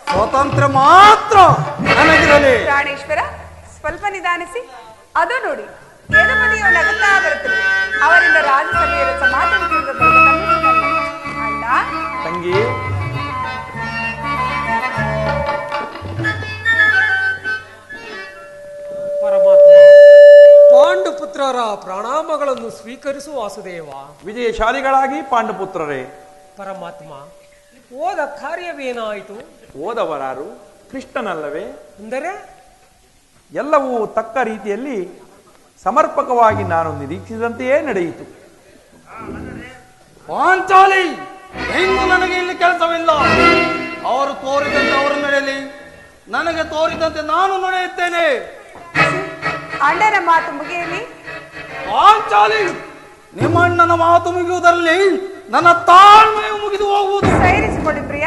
ಸ್ವಾತಂತ್ರ್ಯ ಮಾತ್ರ ನನಗಿರಲಿ. ಪ್ರಾಣೇಶ್ವರ, ಸ್ವಲ್ಪ ನಿಧಾನಿಸಿ. ಅದು ನೋಡಿ, ಯದುಪತಿಯು ನಗುತ್ತಾ ಬರುತ್ತದೆ. ಅವರಿಂದ ರಾಜಸಭೆಯ ಮಾತನಾಡುತ್ತಿರುವ ಅಣ್ಣ ತಂಗಿ, ಪರಮಾತ್ಮ, ಪಾಂಡುಪುತ್ರರ ಪ್ರಣಾಮಗಳನ್ನು ಸ್ವೀಕರಿಸು ವಾಸುದೇವ. ವಿಜಯಶಾಲಿಗಳಾಗಿ ಪಾಂಡುಪುತ್ರರೇ. ಪರಮಾತ್ಮ, ಹೋದ ಕಾರ್ಯವೇನಾಯಿತು? ಹೋದವರಾರು ಕೃಷ್ಣನಲ್ಲವೇ? ಅಂದರೆ ಎಲ್ಲವೂ ತಕ್ಕ ರೀತಿಯಲ್ಲಿ ಸಮರ್ಪಕವಾಗಿ ನಾನು ನಿರೀಕ್ಷಿಸಿದಂತೆಯೇ ನಡೆಯಿತು. ಪಾಂಚಾಲಿ, ಇನ್ನು ನನಗೆ ಇಲ್ಲಿ ಕೆಲಸವಿಲ್ಲ. ಅವರು ತೋರಿದಂತೆ ಅವರು ನಡೆಯಲಿ, ನನಗೆ ತೋರಿದಂತೆ ನಾನು ನಡೆಯುತ್ತೇನೆ. ಅಣ್ಣನ ಮಾತು ಮುಗಿಯಲಿ. ಪಾಂಚಾಲಿ, ನಿಮ್ಮ ಅಣ್ಣನ ಮಾತು ಮುಗಿಯುವುದರಲ್ಲಿ ನನ್ನ ತಾಳ್ಮೆಯು ಮುಗಿದು ಹೋಗುವುದು. ಸೈರಿಸಿಕೊಳ್ಳಿ ಪ್ರಿಯ.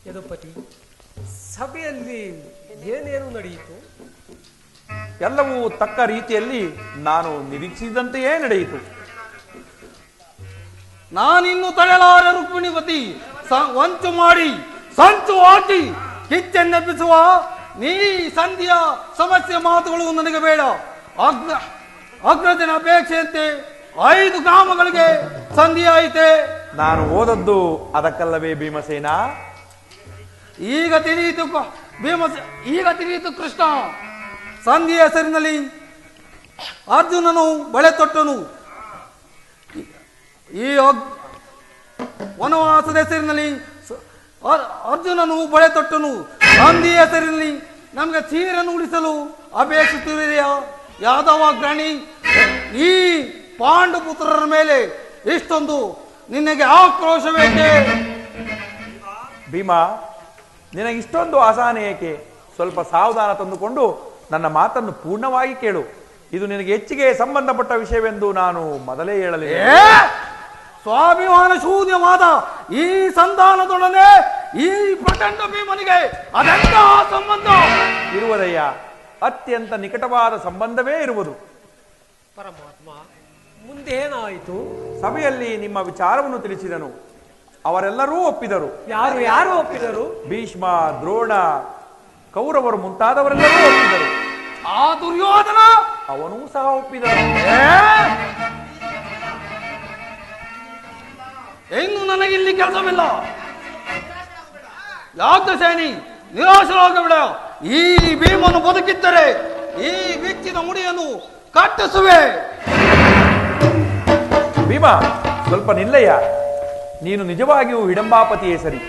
ಯದುಪತಿ, ಸಭೆಯಲ್ಲಿ ಏನೇನು ನಡೆಯಿತು? ಎಲ್ಲವೂ ತಕ್ಕ ರೀತಿಯಲ್ಲಿ ನಾನು ನಿರೀಕ್ಷಿಸಿದಂತೆಯೇ ನಡೆಯಿತು. ನಾನಿನ್ನು ತಡೆಯಲಾರೆ ರುಕ್ಮಿಣಿಪತಿ. ವಂಚು ಮಾಡಿ ಸಂಚು ಹಾಕಿ ಕಿಚ್ಚೆನ್ನೆಬ್ಬಿಸುವ ನೀ ಸಂಧಿಯ ಸಮಸ್ಯೆ ಮಾತುಗಳು ನನಗೆ ಬೇಡ. ಅಗ್ರಜನ ಅಪೇಕ್ಷೆಯಂತೆ 5 ಗ್ರಾಮಗಳಿಗೆ ಸಂಧಿ ಆಯಿತೆ. ನಾನು ಓದದ್ದು ಅದಕ್ಕಲ್ಲವೇ ಭೀಮಸೇನ? ಈಗ ತಿಳಿಯಿತು ಕೃಷ್ಣ. ಸಂಧಿಯ ಹೆಸರಿನಲ್ಲಿ ಅರ್ಜುನನು ಬಳೆ ತೊಟ್ಟನು. ಈ ವನವಾಸದ ಹೆಸರಿನಲ್ಲಿ ಅರ್ಜುನನು ಬಳೆ ತೊಟ್ಟನು. ಸಂಧಿಯ ಹೆಸರಿನಲ್ಲಿ ನಮಗೆ ಸೀರೆಯನ್ನು ಉಳಿಸಲು ಅಪೇಕ್ಷಿಸುತ್ತಿದೆಯಾ ಯಾದವ ಗ್ರಾಣಿ? ಈ ಪಾಂಡುಪುತ್ರರ ಮೇಲೆ ಇಷ್ಟೊಂದು ನಿನಗೆ ಆಕ್ರೋಶವೇಕೆ? ಭೀಮ, ನಿನಗಿಷ್ಟೊಂದು ಅಸಹನೆ ಏಕೆ? ಸ್ವಲ್ಪ ಸಾವಧಾನ ತಂದುಕೊಂಡು ನನ್ನ ಮಾತನ್ನು ಪೂರ್ಣವಾಗಿ ಕೇಳು. ಇದು ನಿನಗೆ ಹೆಚ್ಚಿಗೆ ಸಂಬಂಧಪಟ್ಟ ವಿಷಯವೆಂದು ನಾನು ಮೊದಲೇ ಹೇಳಲಿಲ್ಲ. ಸ್ವಾಭಿಮಾನ ಶೂನ್ಯವಾದ ಈ ಸಂಧಾನದೊಡನೆ ಈ ಪ್ರಚಂಡ ಭೀಮನಿಗೆ ಅದೆಂತ ಸಂಬಂಧ ಇರುವುದಯ್ಯ? ಅತ್ಯಂತ ನಿಕಟವಾದ ಸಂಬಂಧವೇ ಇರುವುದು. ಪರಮಾತ್ಮ, ಮುಂದೇನಾಯಿತು? ಸಭೆಯಲ್ಲಿ ನಿಮ್ಮ ವಿಚಾರವನ್ನು ತಿಳಿಸಿದನು. ಅವರೆಲ್ಲರೂ ಒಪ್ಪಿದರು. ಯಾರು ಒಪ್ಪಿದರು? ಭೀಷ್ಮ, ದ್ರೋಣ, ಕೌರವರು ಮುಂತಾದವರೆಲ್ಲರೂ ಒಪ್ಪಿದರು. ಆ ದುರ್ಯೋಧನ ಅವನೂ ಸಹ ಒಪ್ಪಿದನು. ಇನ್ನು ನನಗಿಲ್ಲಿ ಕೆಲಸವಿಲ್ಲ. ಯಾಕೆ ಸೇನಿ ನಿರಾಶರಾಗಬೇಡ. ಈ ಭೀಮನು ಬದುಕಿದ್ದರೆ ಈ ಬಿಚ್ಚಿದ ಮುಡಿಯನ್ನು ಕಟ್ಟಿಸುವೆ. ಭೀಮ, ಸ್ವಲ್ಪ ನಿಲ್ಲಯ್ಯ. ನೀನು ನಿಜವಾಗಿಯೂ ಹಿಡಂಬಾಪತಿಯೇ ಸರಿ.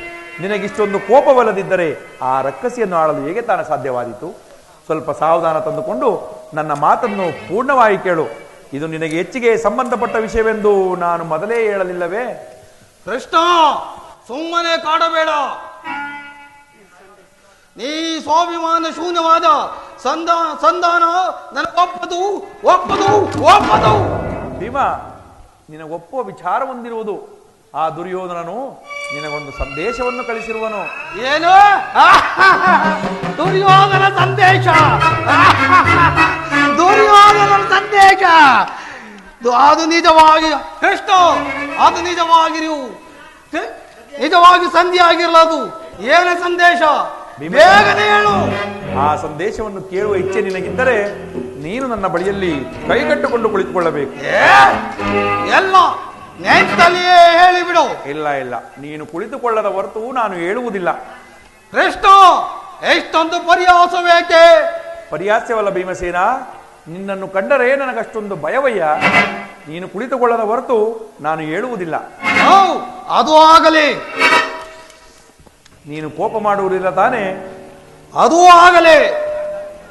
ನಿನಗಿಷ್ಟೊಂದು ಕೋಪವಲ್ಲದಿದ್ದರೆ ಆ ರಕ್ಕಸಿಯನ್ನು ಆಳಲು ಹೇಗೆ ತಾನ ಸಾಧ್ಯವಾದೀತು? ಸ್ವಲ್ಪ ಸಾವಧಾನ ತಂದುಕೊಂಡು ನನ್ನ ಮಾತನ್ನು ಪೂರ್ಣವಾಗಿ ಕೇಳು. ಇದು ನಿನಗೆ ಹೆಚ್ಚಿಗೆ ಸಂಬಂಧಪಟ್ಟ ವಿಷಯವೆಂದು ನಾನು ಮೊದಲೇ ಹೇಳಲಿಲ್ಲವೇ? ಕೃಷ್ಣ, ಸುಮ್ಮನೆ ಕಾಡಬೇಡ. ನೀ ಸ್ವಾಭಿಮಾನ ಶೂನ್ಯವಾದ ಸಂಧಾನ ನನಗೊಪ್ಪದು ಒಪ್ಪದು ಒಪ್ಪದು. ಭೀಮ, ನಿನಗೊಪ್ಪುವ ವಿಚಾರ ಹೊಂದಿರುವುದು. ಆ ದುರ್ಯೋಧನನು ನಿನಗೊಂದು ಸಂದೇಶವನ್ನು ಕಳಿಸಿರುವನು. ಏನು? ದುರ್ಯೋಧನ ಸಂದೇಶ? ದುರ್ಯೋಧನ ಸಂದೇಶ ಅದು ನಿಜವಾಗಿ ಕೃಷ್ಣ, ಅದು ನಿಜವಾಗಿ ಸಂಧಿ ಆಗಿರಲದು. ಏನ ಸಂದೇಶ? ಬೇಗನೆ ಹೇಳು. ಆ ಸಂದೇಶವನ್ನು ಕೇಳುವ ಇಚ್ಛೆ ನಿನಗಿದ್ದರೆ ನೀನು ನನ್ನ ಬಳಿಯಲ್ಲಿ ಕೈಗಟ್ಟುಕೊಂಡು ಕುಳಿತುಕೊಳ್ಳಬೇಕು. ಎಲ್ಲ ನೆಂಟಲ್ಲಿಯೇ ಹೇಳಿಬಿಡು. ಇಲ್ಲ ಇಲ್ಲ, ನೀನು ಕುಳಿತುಕೊಳ್ಳದ ಹೊರತು ನಾನು ಹೇಳುವುದಿಲ್ಲ. ಕೃಷ್ಣ, ಎಷ್ಟೊಂದು ಪರಿಹಾಸವೇಕೆ? ಪರಿಹಾಸ್ಯವಲ್ಲ ಭೀಮಸೇನ, ನಿನ್ನನ್ನು ಕಂಡರೆ ನನಗಷ್ಟೊಂದು ಭಯವಯ್ಯ. ನೀನು ಕುಳಿತುಕೊಳ್ಳದ ಹೊರತು ನಾನು ಹೇಳುವುದಿಲ್ಲ. ಅದು ಆಗಲಿ. ನೀನು ಕೋಪ ಮಾಡುವುದಿಲ್ಲ ತಾನೇ? ಅದು ಆಗಲಿ.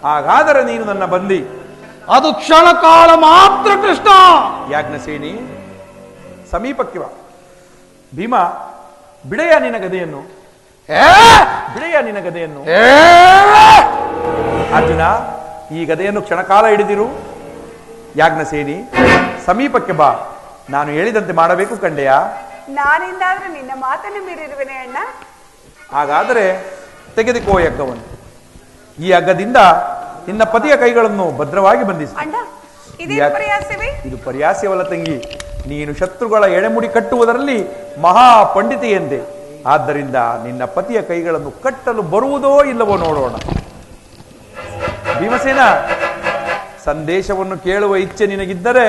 ಹಾಗಾದರೆ ನೀನು ನನ್ನ ಬಂದಿ. ಅದು ಕ್ಷಣ ಕಾಲ ಮಾತ್ರ. ಕೃಷ್ಣ, ಯಾಜ್ಞಸೇನಿ, ಸಮೀಪಕ್ಕೆ ಬಾ. ಭೀಮ, ಬಿಡೆಯ ನಿನ್ನ ಗದೆಯನ್ನು, ಬಿಡೆಯ ನಿನ್ನ ಗದೆಯನ್ನು. ಅರ್ಜುನ, ಈ ಗದೆಯನ್ನು ಕ್ಷಣಕಾಲ ಹಿಡಿದಿರು. ಯಾಜ್ಞಸೇನಿ, ಸಮೀಪಕ್ಕೆ ಬಾ. ನಾನು ಹೇಳಿದಂತೆ ಮಾಡಬೇಕು ಕಂಡೆಯ? ನಾನಿಂದಾದ್ರೂ ನಿನ್ನ ಮಾತನ್ನು ಮೀರಿರುವೆನೆ ಅಣ್ಣ. ಹಾಗಾದರೆ ತೆಗೆದುಕೋ ಈ ಹಗ್ಗವನ್ನು. ಈ ಹಗ್ಗದಿಂದ ನಿನ್ನ ಪತಿಯ ಕೈಗಳನ್ನು ಭದ್ರವಾಗಿ ಬಂಧಿಸು. ಅಣ್ಣ, ಇದೇನು ಪರಿಹಾಸವೇ? ಇದು ಪರಿಹಾಸ್ಯವಲ್ಲ ತಂಗಿ. ನೀನು ಶತ್ರುಗಳ ಎಡೆಮುಡಿ ಕಟ್ಟುವುದರಲ್ಲಿ ಮಹಾ ಪಂಡಿತೆ ಎಂದೆ. ಆದ್ದರಿಂದ ನಿನ್ನ ಪತಿಯ ಕೈಗಳನ್ನು ಕಟ್ಟಲು ಬರುವುದೋ ಇಲ್ಲವೋ ನೋಡೋಣ. ಭೀಮಸೇನ, ಸಂದೇಶವನ್ನು ಕೇಳುವ ಇಚ್ಛೆ ನಿನಗಿದ್ದರೆ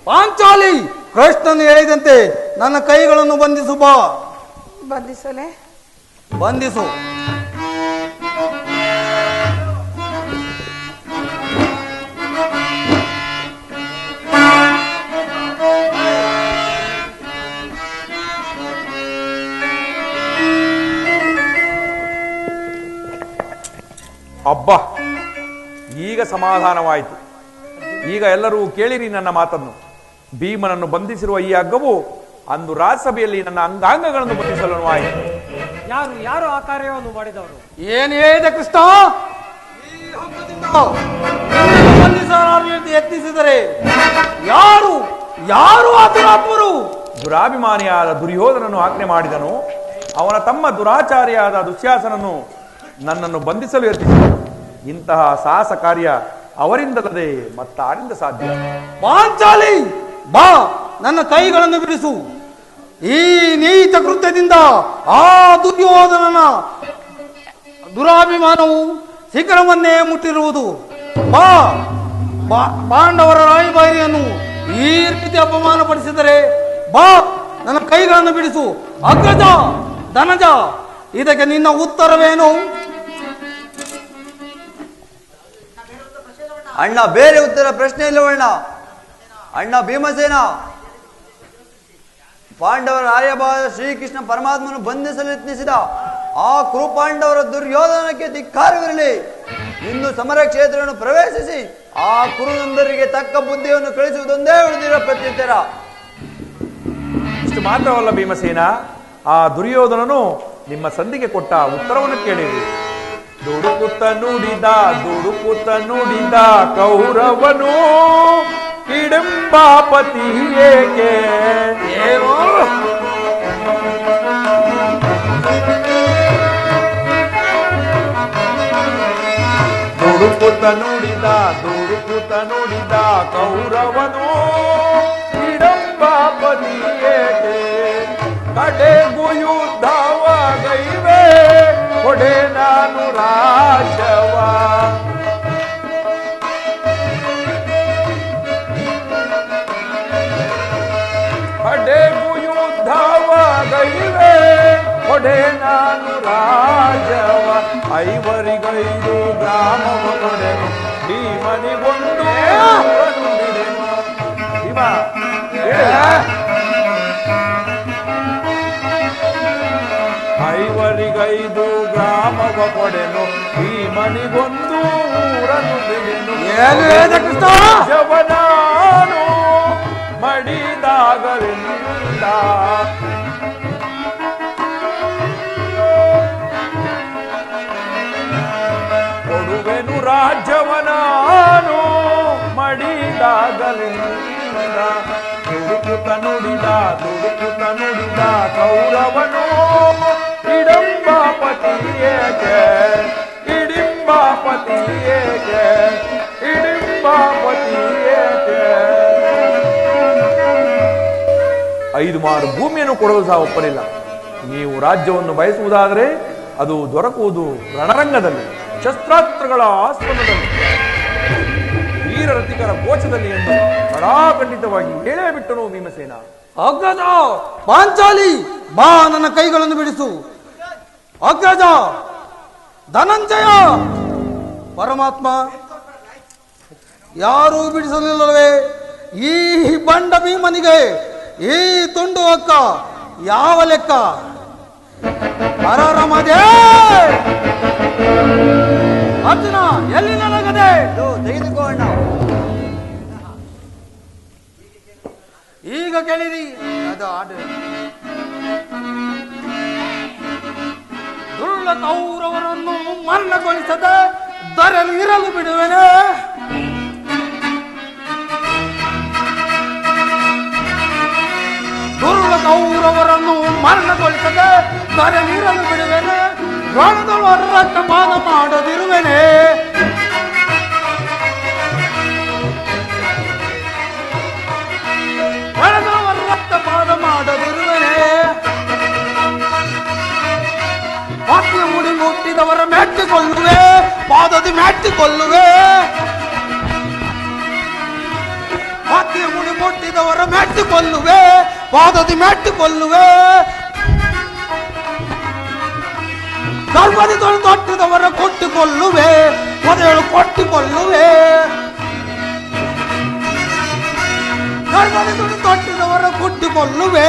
ಪಾಂಚಾಲಿ, ಕೃಷ್ಣನು ಹೇಳಿದಂತೆ ನನ್ನ ಕೈಗಳನ್ನು ಬಂಧಿಸು. ಬಾ. ಬಂಧಿಸಲೇ? ಬಂಧಿಸು. ಅಬ್ಬಾ, ಈಗ ಸಮಾಧಾನವಾಯಿತು. ಈಗ ಎಲ್ಲರೂ ಕೇಳಿರಿ ನನ್ನ ಮಾತನ್ನು. ಭೀಮನನ್ನು ಬಂಧಿಸಿರುವ ಈ ಹಗ್ಗವು ಅಂದು ರಾಜ್ಯಸಭೆಯಲ್ಲಿ ನನ್ನ ಅಂಗಾಂಗಗಳನ್ನು ಬಂಧಿಸಲು ಆಯಿತು. ಯಾರು ಆ ಕಾರ್ಯವನ್ನು ಮಾಡಿದವರು? ಏನ್ ಹೇಳಿದೆ ಕೃಷ್ಣ? ಬಂಧಿಸಲು ಯತ್ನಿಸಿದರೆ ಯಾರು ಆತುರಾತ್ಮರು? ದುರಾಭಿಮಾನಿಯಾದ ದುರ್ಯೋಧನನು ಆಜ್ಞೆ ಮಾಡಿದನು. ಅವನ ತಮ್ಮ ದುರಾಚಾರಿಯಾದ ದುಶ್ಯಾಸನನು ನನ್ನನ್ನು ಬಂಧಿಸಲು ಯತ್ನಿಸಿದನು. ಇಂತಹ ಸಾಹಸ ಕಾರ್ಯ ಅವರಿಂದಲ್ಲದೆ ಮತ್ತಾರಿಂದ ಸಾಧ್ಯ? ಪಾಂಚಾಲಿ, ಬಾ, ನನ್ನ ಕೈಗಳನ್ನು ಬಿಡಿಸು. ಈ ನೀಚ ಕೃತ್ಯದಿಂದ ಆ ದುರ್ಯೋಧನನ ದುರಾಭಿಮಾನವು ಶಿಖರವನ್ನೇ ಮುಟ್ಟಿರುವುದು. ಬಾ, ಪಾಂಡವರ ರಾಯಭಾರಿಯನ್ನು ಈ ರೀತಿ ಅಪಮಾನ ಪಡಿಸಿದರೆ ಬಾ, ನನ್ನ ಕೈಗಳನ್ನು ಬಿಡಿಸು. ಅಗ್ರಜ, ಧನಜ, ಇದಕ್ಕೆ ನಿನ್ನ ಉತ್ತರವೇನು? ಅಣ್ಣ, ಬೇರೆ ಉತ್ತರ ಪ್ರಶ್ನೆ ಇಲ್ಲವಣ್ಣ. ಅಣ್ಣ ಭೀಮಸೇನ, ಪಾಂಡವರ ರಾಯಭಾರ ಶ್ರೀಕೃಷ್ಣ ಪರಮಾತ್ಮನು ಬಂಧಿಸಲು ಯತ್ನಿಸಿದ ಆ ಕುರುಪಾಂಡವರ ದುರ್ಯೋಧನಕ್ಕೆ ಧಿಕ್ಕಾರವಿರಲಿ. ಇನ್ನು ಸಮರ ಕ್ಷೇತ್ರವನ್ನು ಪ್ರವೇಶಿಸಿ ಆ ಕುರುನಂದರಿಗೆ ತಕ್ಕ ಬುದ್ಧಿಯನ್ನು ಕಳಿಸುವುದೊಂದೇ ಉಳಿದಿರೋ ಪ್ರತ್ಯುತ್ತರ. ಇಷ್ಟು ಮಾತ್ರವಲ್ಲ ಭೀಮಸೇನ, ಆ ದುರ್ಯೋಧನನು ನಿಮ್ಮ ಸಂಧಿಗೆ ಕೊಟ್ಟ ಉತ್ತರವನ್ನು ಕೇಳಿರಿ. ದುಡುಕುತ್ತ ನುಡಿದ ಕೌರವನು ಹಿಡಂಬಾಪತಿ ಏಕೆ? ದುಡುಕುತ್ತ ನುಡಿದ ಕೌರವನು ಹಿಡಂಬಾಪತಿ ಏಕೆ? ಕಡೆಗೂ ಯುದ್ಧವಾಗೈವೆ ಕೊಡೆ ನಾನು ರಾಜವ. ಕಡೆಗೂ ಯುದ್ಧವಾಗೈವೆ ಕೊಡೆ ನಾನು ರಾಜವ. 5 ಗ್ರಾಮವ ಕೊಡೆನು ಭೀಮನಿಗೊಂದು ಊರನುಂಬಿದೆನು. ಭೀಮ ಐವರಿಗೈದು ಗ್ರಾಮವ ಕೊಡೆನು, ಭೀಮನಿಗೊಂದು ಊರನುಂಬಿದೆನು. ಏನು ಹೇಳಿದ ಕೃಷ್ಣ? ಶವನಾನು ಮಡಿದಾಗಲಿಂದ ಕೊಡುವೆನು ರಾಜ್ಯವನಾನು ಮಡಿದಾಗಲಿಂದ. ದುಡುಕುತ ನುಡಿದ ಕೌರವನು ಇಡಂಬಾಪತಿಯೇಕೆ ಇಡಿಂಬಾಪತಿಯೇಕೆ ಇಡಿಂಬಾಪತಿಯೇಕೆ. 5 ಮಾರು ಭೂಮಿಯನ್ನು ಕೊಡಲು ಸಹ ಒಪ್ಪಲಿಲ್ಲ. ನೀವು ರಾಜ್ಯವನ್ನು ಬಯಸುವುದಾದರೆ ಅದು ದೊರಕುವುದು ರಣರಂಗದಲ್ಲಿ, ಶಸ್ತ್ರಾಸ್ತ್ರಗಳ ಆಸ್ಪದದಲ್ಲಿ, ವೀರರತಿಕರ ಕೋಚದಲ್ಲಿ ಎಂದು ಖಡಾಖಂಡಿತವಾಗಿ ಹೇಳೇ ಬಿಟ್ಟನು ಭೀಮಸೇನ. ಅಗ್ರಜ ಪಾಂಚಾಲಿ, ಬಾ ನನ್ನ ಕೈಗಳನ್ನು ಬಿಡಿಸು. ಅಗ್ರಜ ಧನಂಜಯ, ಪರಮಾತ್ಮ ಯಾರೂ ಬಿಡಿಸಲಿಲ್ಲವೇ ಈ ಬಂಡ ಭೀಮನಿಗೆ ಈ ತುಂಡು ಅಕ್ಕ ಯಾವ ಲೆಕ್ಕ? ಹರರಮದೇ ಅರ್ಜುನ, ಎಲ್ಲಿ ನನಗದೆ? ತೆಗೆದುಕೋ ಅಣ್ಣ. ಈಗ ಕೇಳಿರಿ ಅದು ಆಡು. ದುರ್ಲ ಕೌರವರನ್ನು ಮರಣಗೊಳಿಸದೆ ದರಲ್ಲಿ ಇರಲು ಬಿಡುವೆನೆ. ದುರ್ಲ ಕೌರವರನ್ನು ಮರಣಗೊಳಿಸದೆ ದರಲ್ಲಿ ಇರಲು ಬಿಡುವೆನೆ. ರಣದೊಳ ರಕ್ತಪಾತ ಮಾಡದಿರುವೆನೆ. ರಕ್ತಪಾತ ಮಾಡದಿರುವೆನೆ. ಪಾತ್ಯ ಮುಡಿ ಮುಟ್ಟಿದವರ ಮೆಟ್ಟಿಕೊಳ್ಳುವೆ, ಪಾದದಿ ಮೆಟ್ಟಿಕೊಳ್ಳುವೆ. ಪಾತ್ಯ ಮುಡಿ ಮುಟ್ಟಿದವರ ಮೆಟ್ಟಿಕೊಳ್ಳುವೆ, ಪಾದದಿ ಮೆಟ್ಟಿಕೊಳ್ಳುವೆ. ಗರ್ಭದಿ ತೊಟ್ಟಿದವರ ಕೊಟ್ಟಿಕೊಳ್ಳುವೆ, ಮೊದಲು ಕೊಟ್ಟಿಕೊಳ್ಳುವೆ. ಗರ್ಭದಿ ತೊಟ್ಟಿದವರ ಕೊಟ್ಟಿಕೊಳ್ಳುವೆ,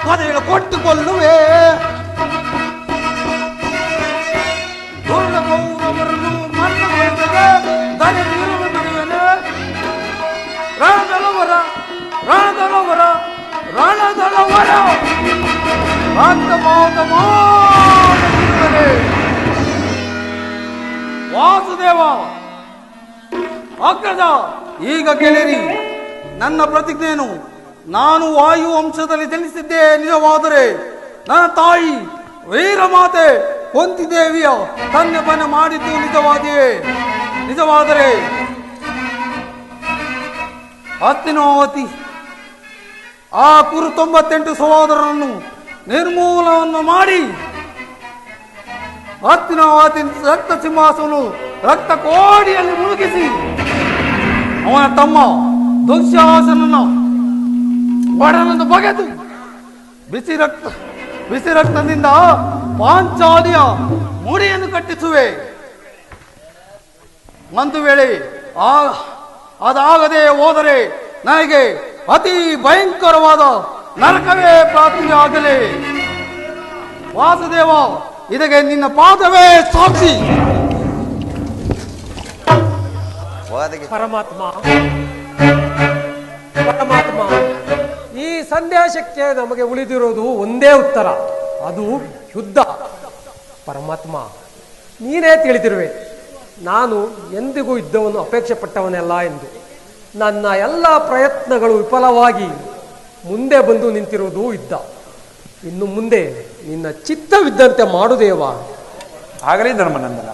ಮೊದಲು ಕೊಟ್ಟಿಕೊಳ್ಳುವೆ. ದುರ್ಲ ಕೌರವರನ್ನು ಮರಣಗೊಳಿಸದೆ ದಯವಿರಲು ಬಿಡುವೆನೆ. ರಣದಳವರ ರಣದಳವರ ರಣದಳವರ ರಕ್ತಪಾತ ಮಾಡದಿರುವೆನೆ. ವಾಸುದೇವ, ಅಗ್ರಜ, ಈಗ ಕೇಳಿರಿ ನನ್ನ ಪ್ರತಿಜ್ಞೆಯನ್ನು. ನಾನು ವಾಯು ವಂಶದಲ್ಲಿ ಜನಿಸಿದ್ದೆ ನಿಜವಾದರೆ ನನ್ನ ತಾಯಿ ವೀರಮಾತೆ ಕುಂತಿದೇವಿಯ ಕನ್ಯಪನ ಮಾಡಿದ್ದು ನಿಜವಾದರೆ ಹಸ್ತಿನಾವತಿ ಆ ಕುರು 98 ಸಹೋದರರನ್ನು ನಿರ್ಮೂಲವನ್ನು ಮಾಡಿ ಹಸ್ತಿನಾವತಿ ರಕ್ತ ಸಿಂಹಾಸವನ್ನು ರಕ್ತ ಕೋಡಿಯಲ್ಲಿ ಮುಳುಗಿಸಿ ಅವನ ತಮ್ಮ ದುಶ್ಯಾಸನನ್ನು ಒಡನನ್ನು ಬಗೆದು ಬಿಸಿ ರಕ್ತದಿಂದ ಪಾಂಚಾಲಿಯ ಮುಡಿಯನ್ನು ಕಟ್ಟಿಸುವೆ. ಒಂದು ವೇಳೆ ಅದಾಗದೆ ಹೋದರೆ ನನಗೆ ಅತಿ ಭಯಂಕರವಾದ ನರಕವೇ ಪ್ರಾಪ್ತಿಯಾಗಲಿ. ವಾಸುದೇವ, ಇದಕ್ಕೆ ನಿನ್ನ ಪಾದವೇ ಸಾಕ್ಷಿ. ಪರಮಾತ್ಮ, ಈ ಸಂದೇಶಕ್ಕೆ ನಮಗೆ ಉಳಿದಿರೋದು ಒಂದೇ ಉತ್ತರ, ಅದು ಯುದ್ಧ. ಪರಮಾತ್ಮ, ನೀನೇ ತಿಳಿದಿರುವೆ ನಾನು ಎಂದಿಗೂ ಯುದ್ಧವನ್ನು ಅಪೇಕ್ಷೆ ಪಟ್ಟವನಲ್ಲ ಎಂದು. ನನ್ನ ಎಲ್ಲ ಪ್ರಯತ್ನಗಳು ವಿಫಲವಾಗಿ ಮುಂದೆ ಬಂದು ನಿಂತಿರುವುದು ಯುದ್ಧ. ಇನ್ನು ಮುಂದೆ ನಿನ್ನ ಚಿತ್ತವಿದ್ದಂತೆ ಮಾಡುದೇವ. ಆಗಲಿ ಧರ್ಮನಂದನ.